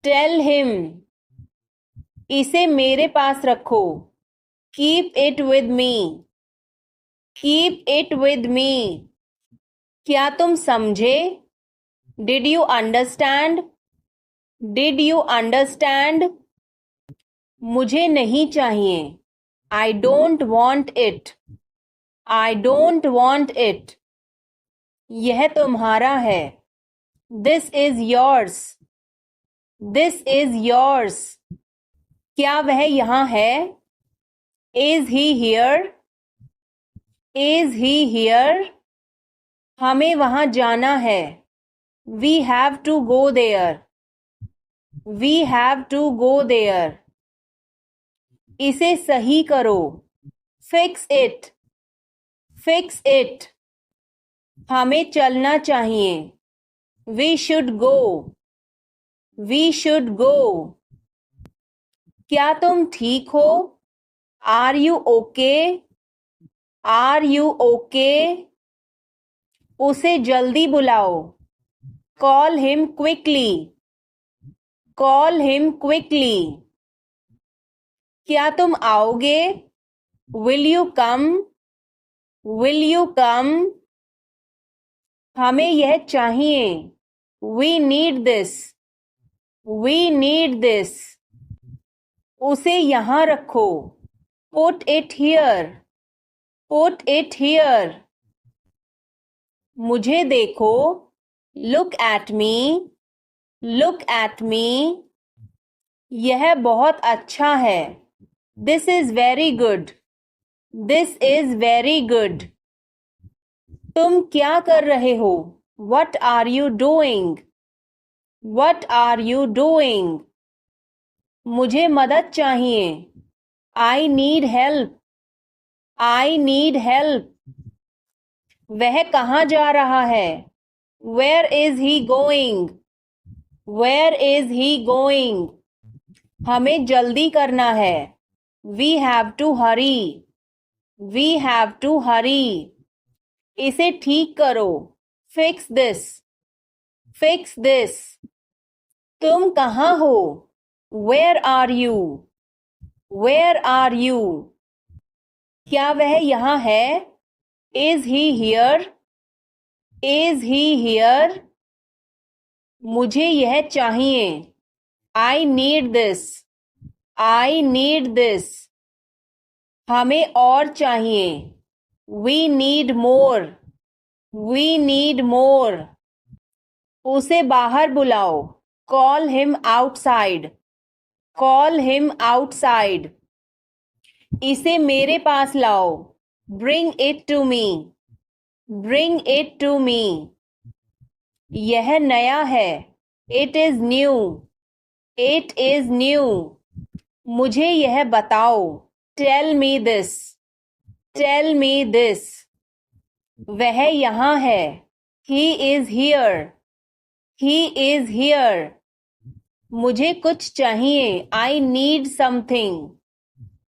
Tell him. इसे मेरे पास रखो। Keep it with me. Keep it with me. क्या तुम समझे? Did you understand? Did you understand? मुझे नहीं चाहिए। I don't want it. I don't want it. यह तुम्हारा है। This is yours. This is yours. क्या वह यहाँ है? Is he here? Is he here? हमें वहाँ जाना है। We have to go there. We have to go there. इसे सही करो। Fix it. Fix it. हमें चलना चाहिए। We should go. We should go. क्या तुम ठीक हो? Are you okay? Are you okay? उसे जल्दी बुलाओ। Call him quickly. Call him quickly. क्या तुम आओगे? Will you come? Will you come? हमें यह चाहिए। We need this. We need this. उसे यहाँ रखो। Put it here. Put it here. मुझे देखो। Look at me. Look at me. यह बहुत अच्छा है। This is very good. This is very good. तुम क्या कर रहे हो? What are you doing? What are you doing? मुझे मदद चाहिए। I need help. I need help. वह कहाँ जा रहा है? Where is he going? Where is he going? हमें जल्दी करना है। We have to hurry. We have to hurry. इसे ठीक करो। Fix this. Fix this. तुम कहाँ हो? Where are you? Where are you? क्या वह यहाँ है? Is he here? Is he here? मुझे यह चाहिए। I need this. I need this. हमें और चाहिए। We need more. We need more. उसे बाहर बुलाओ। Call him outside. Call him outside. इसे मेरे पास लाओ। Bring it to me. Bring it to me. यह नया है। It is new. It is new. मुझे यह बताओ। Tell me this. Tell me this. वह यहाँ है। He is here. He is here. मुझे कुछ चाहिए। I need something.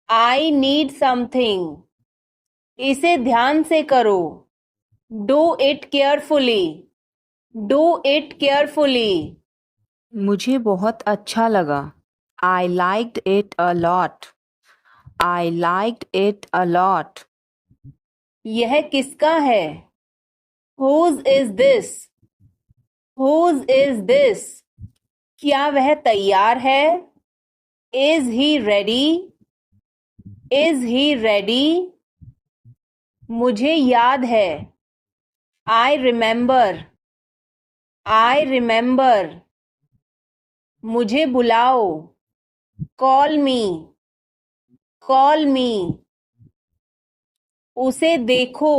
I need something. इसे ध्यान से करो। Do it carefully. Do it carefully. मुझे बहुत अच्छा लगा। I liked it a lot. I liked it a lot. यह किसका है? Whose is this? Whose is this? क्या वह तैयार है? Is he ready? Is he ready? मुझे याद है। I remember. I remember. मुझे बुलाओ। Call me. Call me. उसे देखो।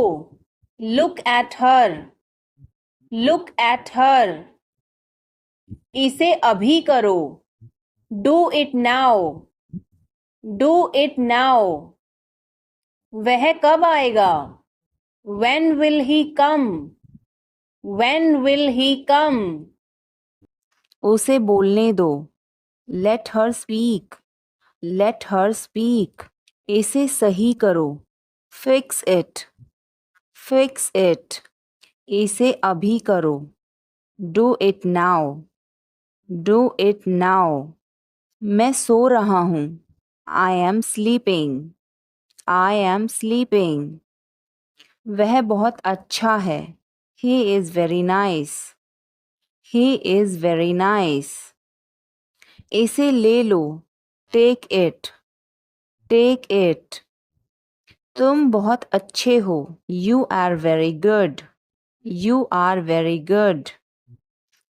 Look at her. Look at her. इसे अभी करो। Do it now. Do it now. वह कब आएगा? When will he come? When will he come? उसे बोलने दो। Let her speak. Let her speak. इसे सही करो। Fix it. Fix it. इसे अभी करो। Do it now. Do it now. मैं सो रहा हूँ। I am sleeping. I am sleeping. वह बहुत अच्छा है। He is very nice. He is very nice. इसे ले लो। Take it. Take it. तुम बहुत अच्छे हो। You are very good. You are very good.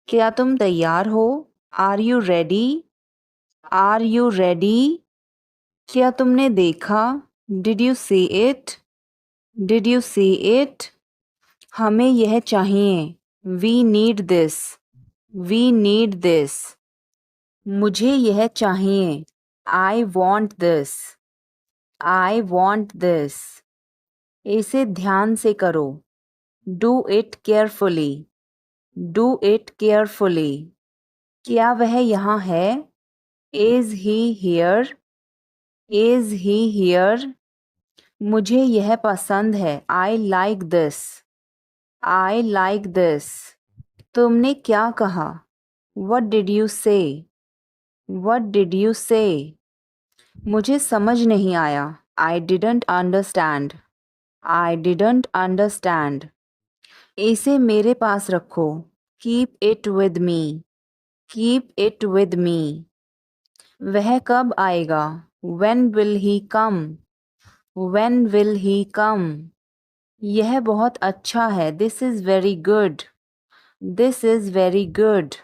क्या तुम तैयार हो? Are you ready? Are you ready? क्या तुमने देखा? Did you see it? Did you see it? हमें यह चाहिए। We need this. We need this. मुझे यह चाहिए। I want this. I want this. इसे ध्यान से करो। Do it carefully. Do it carefully. क्या वह यहाँ है? Is he here? Is he here? मुझे यह पसंद है। I like this. I like this. तुमने क्या कहा? What did you say? What did you say? मुझे समझ नहीं आया। I didn't understand. I didn't understand. इसे मेरे पास रखो। Keep it with me. Keep it with me. वह कब आएगा? When will he come? When will he come? यह बहुत अच्छा है। This is very good. This is very good.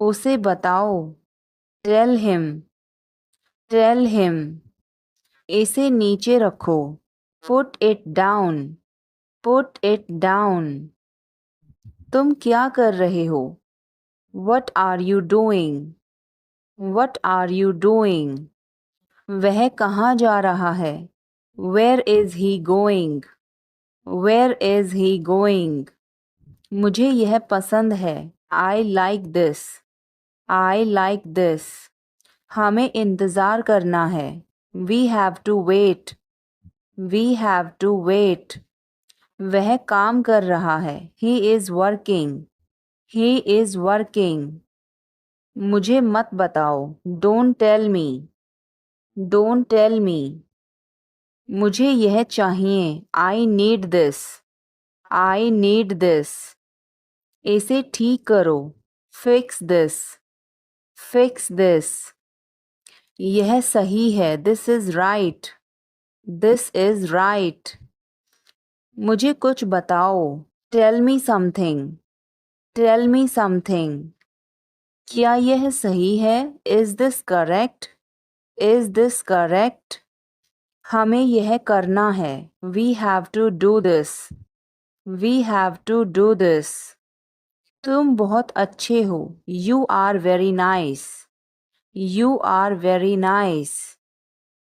उसे बताओ। Tell him. Tell him. इसे नीचे रखो। Put it down. Put it down. तुम क्या कर रहे हो? What are you doing? What are you doing? वह कहाँ जा रहा है? Where is he going? Where is he going? मुझे यह पसंद है। I like this. I like this. हमें इंतज़ार करना है। We have to wait. We have to wait. वह काम कर रहा है। He is working. He is working. मुझे मत बताओ। Don't tell me. Don't tell me. मुझे यह चाहिए। I need this. I need this. इसे ठीक करो। Fix this. Fix this. यह सही है। This is right. This is right. मुझे कुछ बताओ। Tell me something. Tell me something. क्या यह सही है? Is this correct? Is this correct? हमें यह करना है। We have to do this. We have to do this. तुम बहुत अच्छे हो। You are very nice. You are very nice.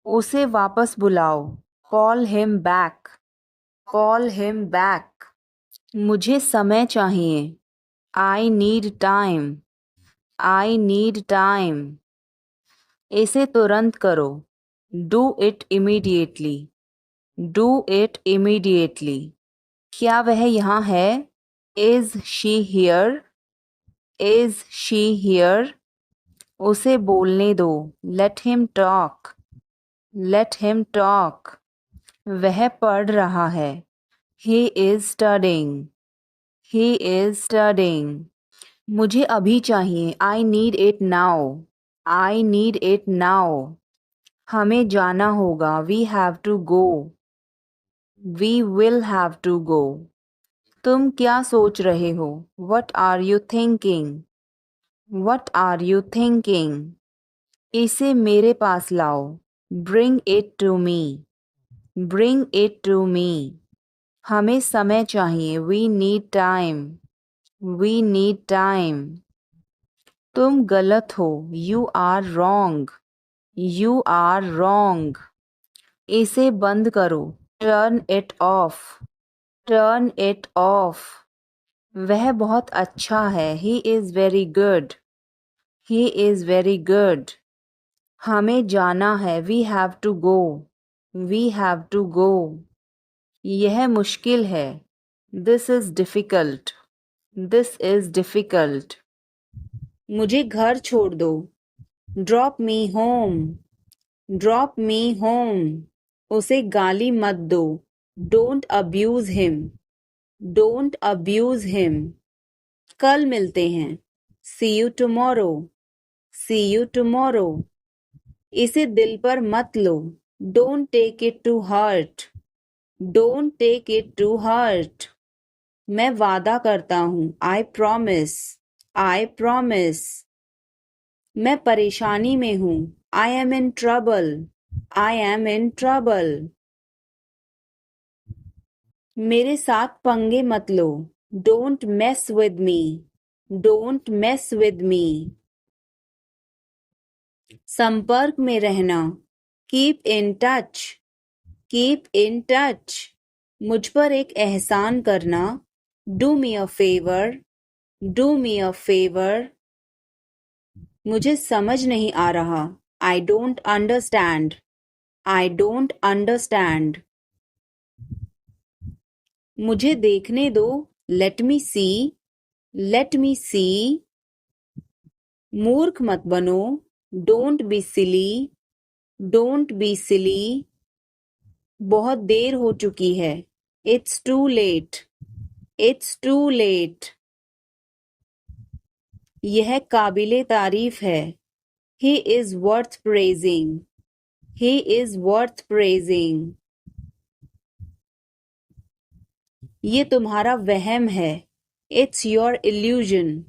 उसे वापस बुलाओ। Call him back. Call him back. मुझे समय चाहिए। I need time. I need time. इसे तुरंत करो। Do it immediately. Do it immediately. क्या वह यहाँ है? Is she here? Is she here? उसे बोलने दो। Let him talk. Let him talk. वह पढ़ रहा है। He is studying. He is studying. मुझे अभी चाहिए। I need it now. I need it now. हमें जाना होगा। We have to go. We will have to go. तुम क्या सोच रहे हो? What are you thinking? What are you thinking? इसे मेरे पास लाओ। Bring it to me. Bring it to me. हमें समय चाहिए। We need time. We need time. तुम गलत हो. You are wrong. You are wrong. इसे बंद करो. Turn it off. Turn it off. वह बहुत अच्छा है. He is very good. He is very good. हमें जाना है. We have to go. We have to go. यह मुश्किल है. This is difficult. This is difficult. मुझे घर छोड़ दो. Drop me home. Drop me home. उसे गाली मत दो. Don't abuse him. Don't abuse him. कल मिलते हैं. See you tomorrow. See you tomorrow. इसे दिल पर मत लो. Don't take it to heart. Don't take it to heart. मैं वादा करता हूँ. I promise. I promise. मैं परेशानी में हूँ. I am in trouble. I am in trouble. मेरे साथ पंगे मत लो. Don't mess with me. Don't mess with me. संपर्क में रहना. Keep in touch. Keep in touch. मुझ पर एक एहसान करना. Do me a favor. Do me a favor. मुझे समझ नहीं आ रहा. I don't understand. I don't understand. मुझे देखने दो. Let me see. Let me see. मूर्ख मत बनो. Don't be silly. Don't be silly. बहुत देर हो चुकी है. It's too late. It's too late. यह काबिले तारीफ है. He is worth praising. He is worth praising. ये तुम्हारा वहम है. It's your illusion.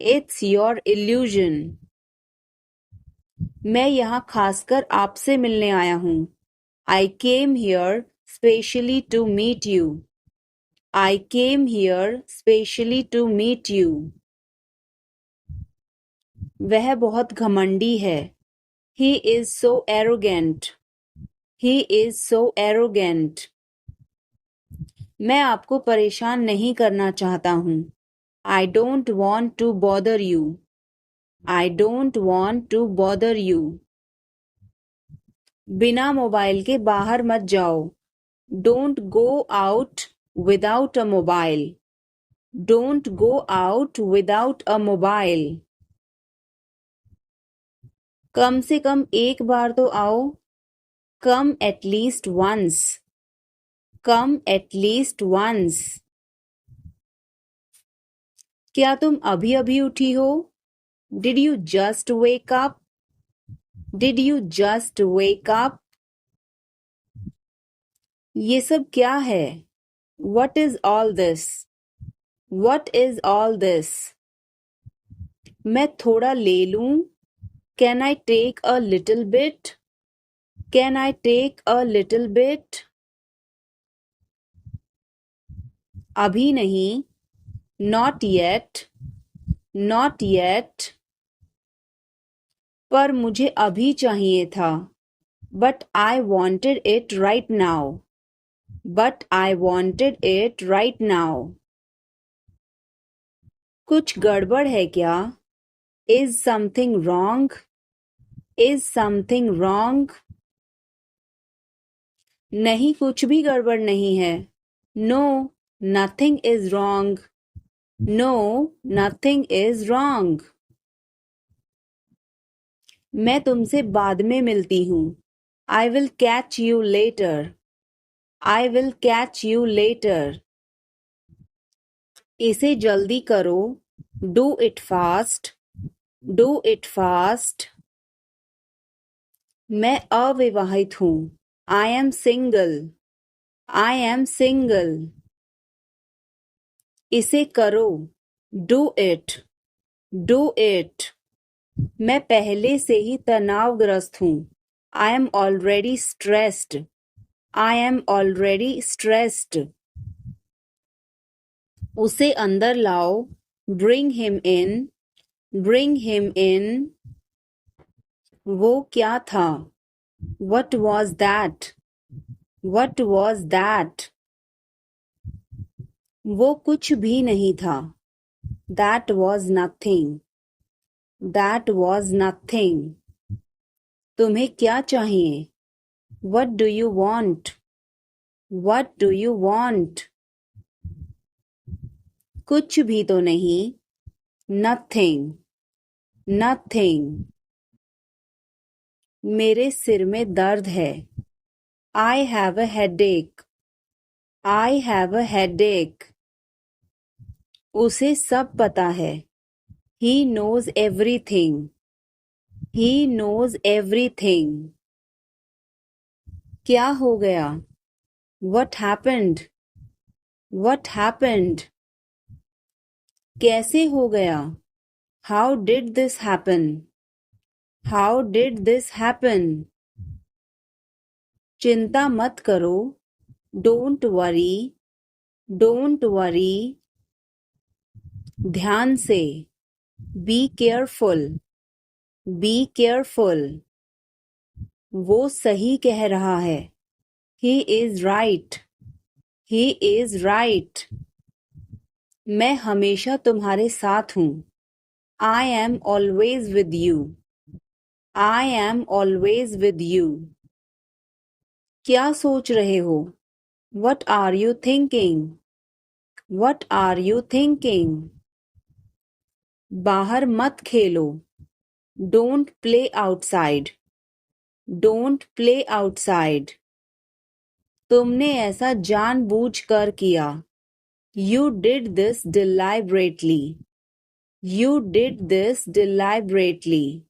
It's your illusion. मैं यहाँ खासकर आपसे मिलने आया हूँ. I came here specially to meet you. I came here specially to meet you. वह बहुत घमंडी है. He is so arrogant. He is so arrogant. मैं आपको परेशान नहीं करना चाहता हूँ. I don't want to bother you. I don't want to bother you. बिना मोबाइल के बाहर मत जाओ. Don't go out without a mobile. Don't go out without a mobile. कम से कम एक बार तो आओ. Come at least once. Come at least once. क्या तुम अभी अभी उठी हो? Did you just wake up? Did you just wake up? ये सब क्या है? What is all this? What is all this? मैं थोड़ा ले लूं? Can I take a little bit? Can I take a little bit? अभी नहीं. Not yet. Not yet. पर मुझे अभी चाहिए था. But I wanted it right now. But I wanted it right now. कुछ गड़बड़ है क्या? Is something wrong? Is something wrong? नहीं, कुछ भी गड़बड़ नहीं है. No, nothing is wrong. No, nothing is wrong. मैं तुमसे बाद में मिलती हूँ. I will catch you later. I will catch you later. इसे जल्दी करो. Do it fast. Do it fast. मैं अविवाहित हूँ. I am single. I am single. इसे करो. Do it. Do it. मैं पहले से ही तनावग्रस्त हूँ. I am already stressed. I am already stressed. उसे अंदर लाओ. Bring him in. Bring him in. वो क्या था? What was that? What was that? वो कुछ भी नहीं था. That was nothing. That was nothing. तुम्हें क्या चाहिए? What do you want? What do you want? कुछ भी तो नहीं. Nothing. Nothing. मेरे सिर में दर्द है. I have a headache. I have a headache. उसे सब पता है. He knows everything. He knows everything. क्या हो गया? What happened? What happened? कैसे हो गया? How did this happen? How did this happen? चिंता मत करो. Don't worry. Don't worry. ध्यान से. Be careful. Be careful. वो सही कह रहा है. He is right. He is right. मैं हमेशा तुम्हारे साथ हूँ. I am always with you. I am always with you. क्या सोच रहे हो? What are you thinking? What are you thinking? बाहर मत खेलो. Don't play outside. Don't play outside. तुमने ऐसा जानबूझकर किया. You did this deliberately. You did this deliberately.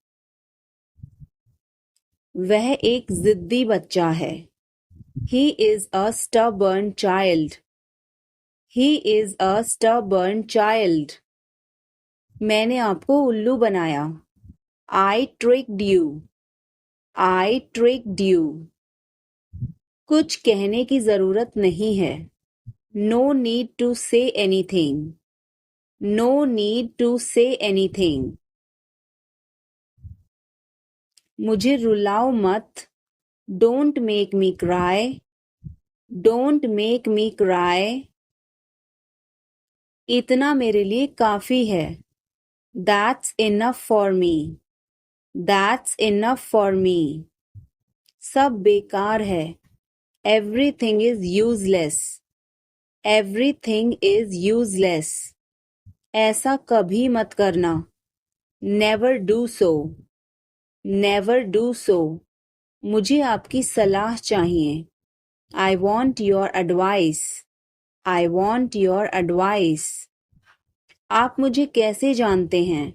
वह एक जिद्दी बच्चा है. He is a stubborn child. He is a stubborn child. मैंने आपको उल्लू बनाया. I tricked you. I tricked you. कुछ कहने की जरूरत नहीं है. No need to say anything. No need to say anything. मुझे रुलाओ मत. Don't make me cry. Don't make me cry. इतना मेरे लिए काफी है. That's enough for me. That's enough for me. सब बेकार है. Everything is useless. Everything is useless. ऐसा कभी मत करना. Never do so. Never do so. मुझे आपकी सलाह चाहिए. I want your advice. I want your advice. आप मुझे कैसे जानते हैं?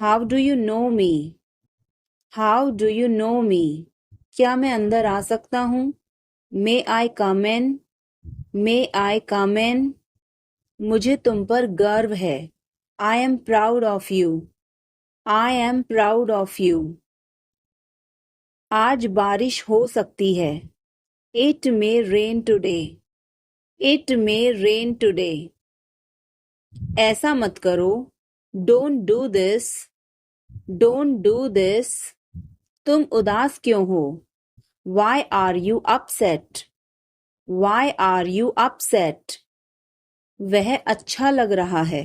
How do you know me? How do you know me? क्या मैं अंदर आ सकता हूँ? May I come in? May I come in? मुझे तुम पर गर्व है. I am proud of you. I am proud of you. आज बारिश हो सकती है. It may rain today. It may rain today. ऐसा मत करो. Don't do this. Don't do this. तुम उदास क्यों हो? Why are you upset? Why are you upset? वह अच्छा लग रहा है.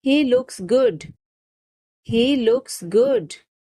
He looks good. He looks good.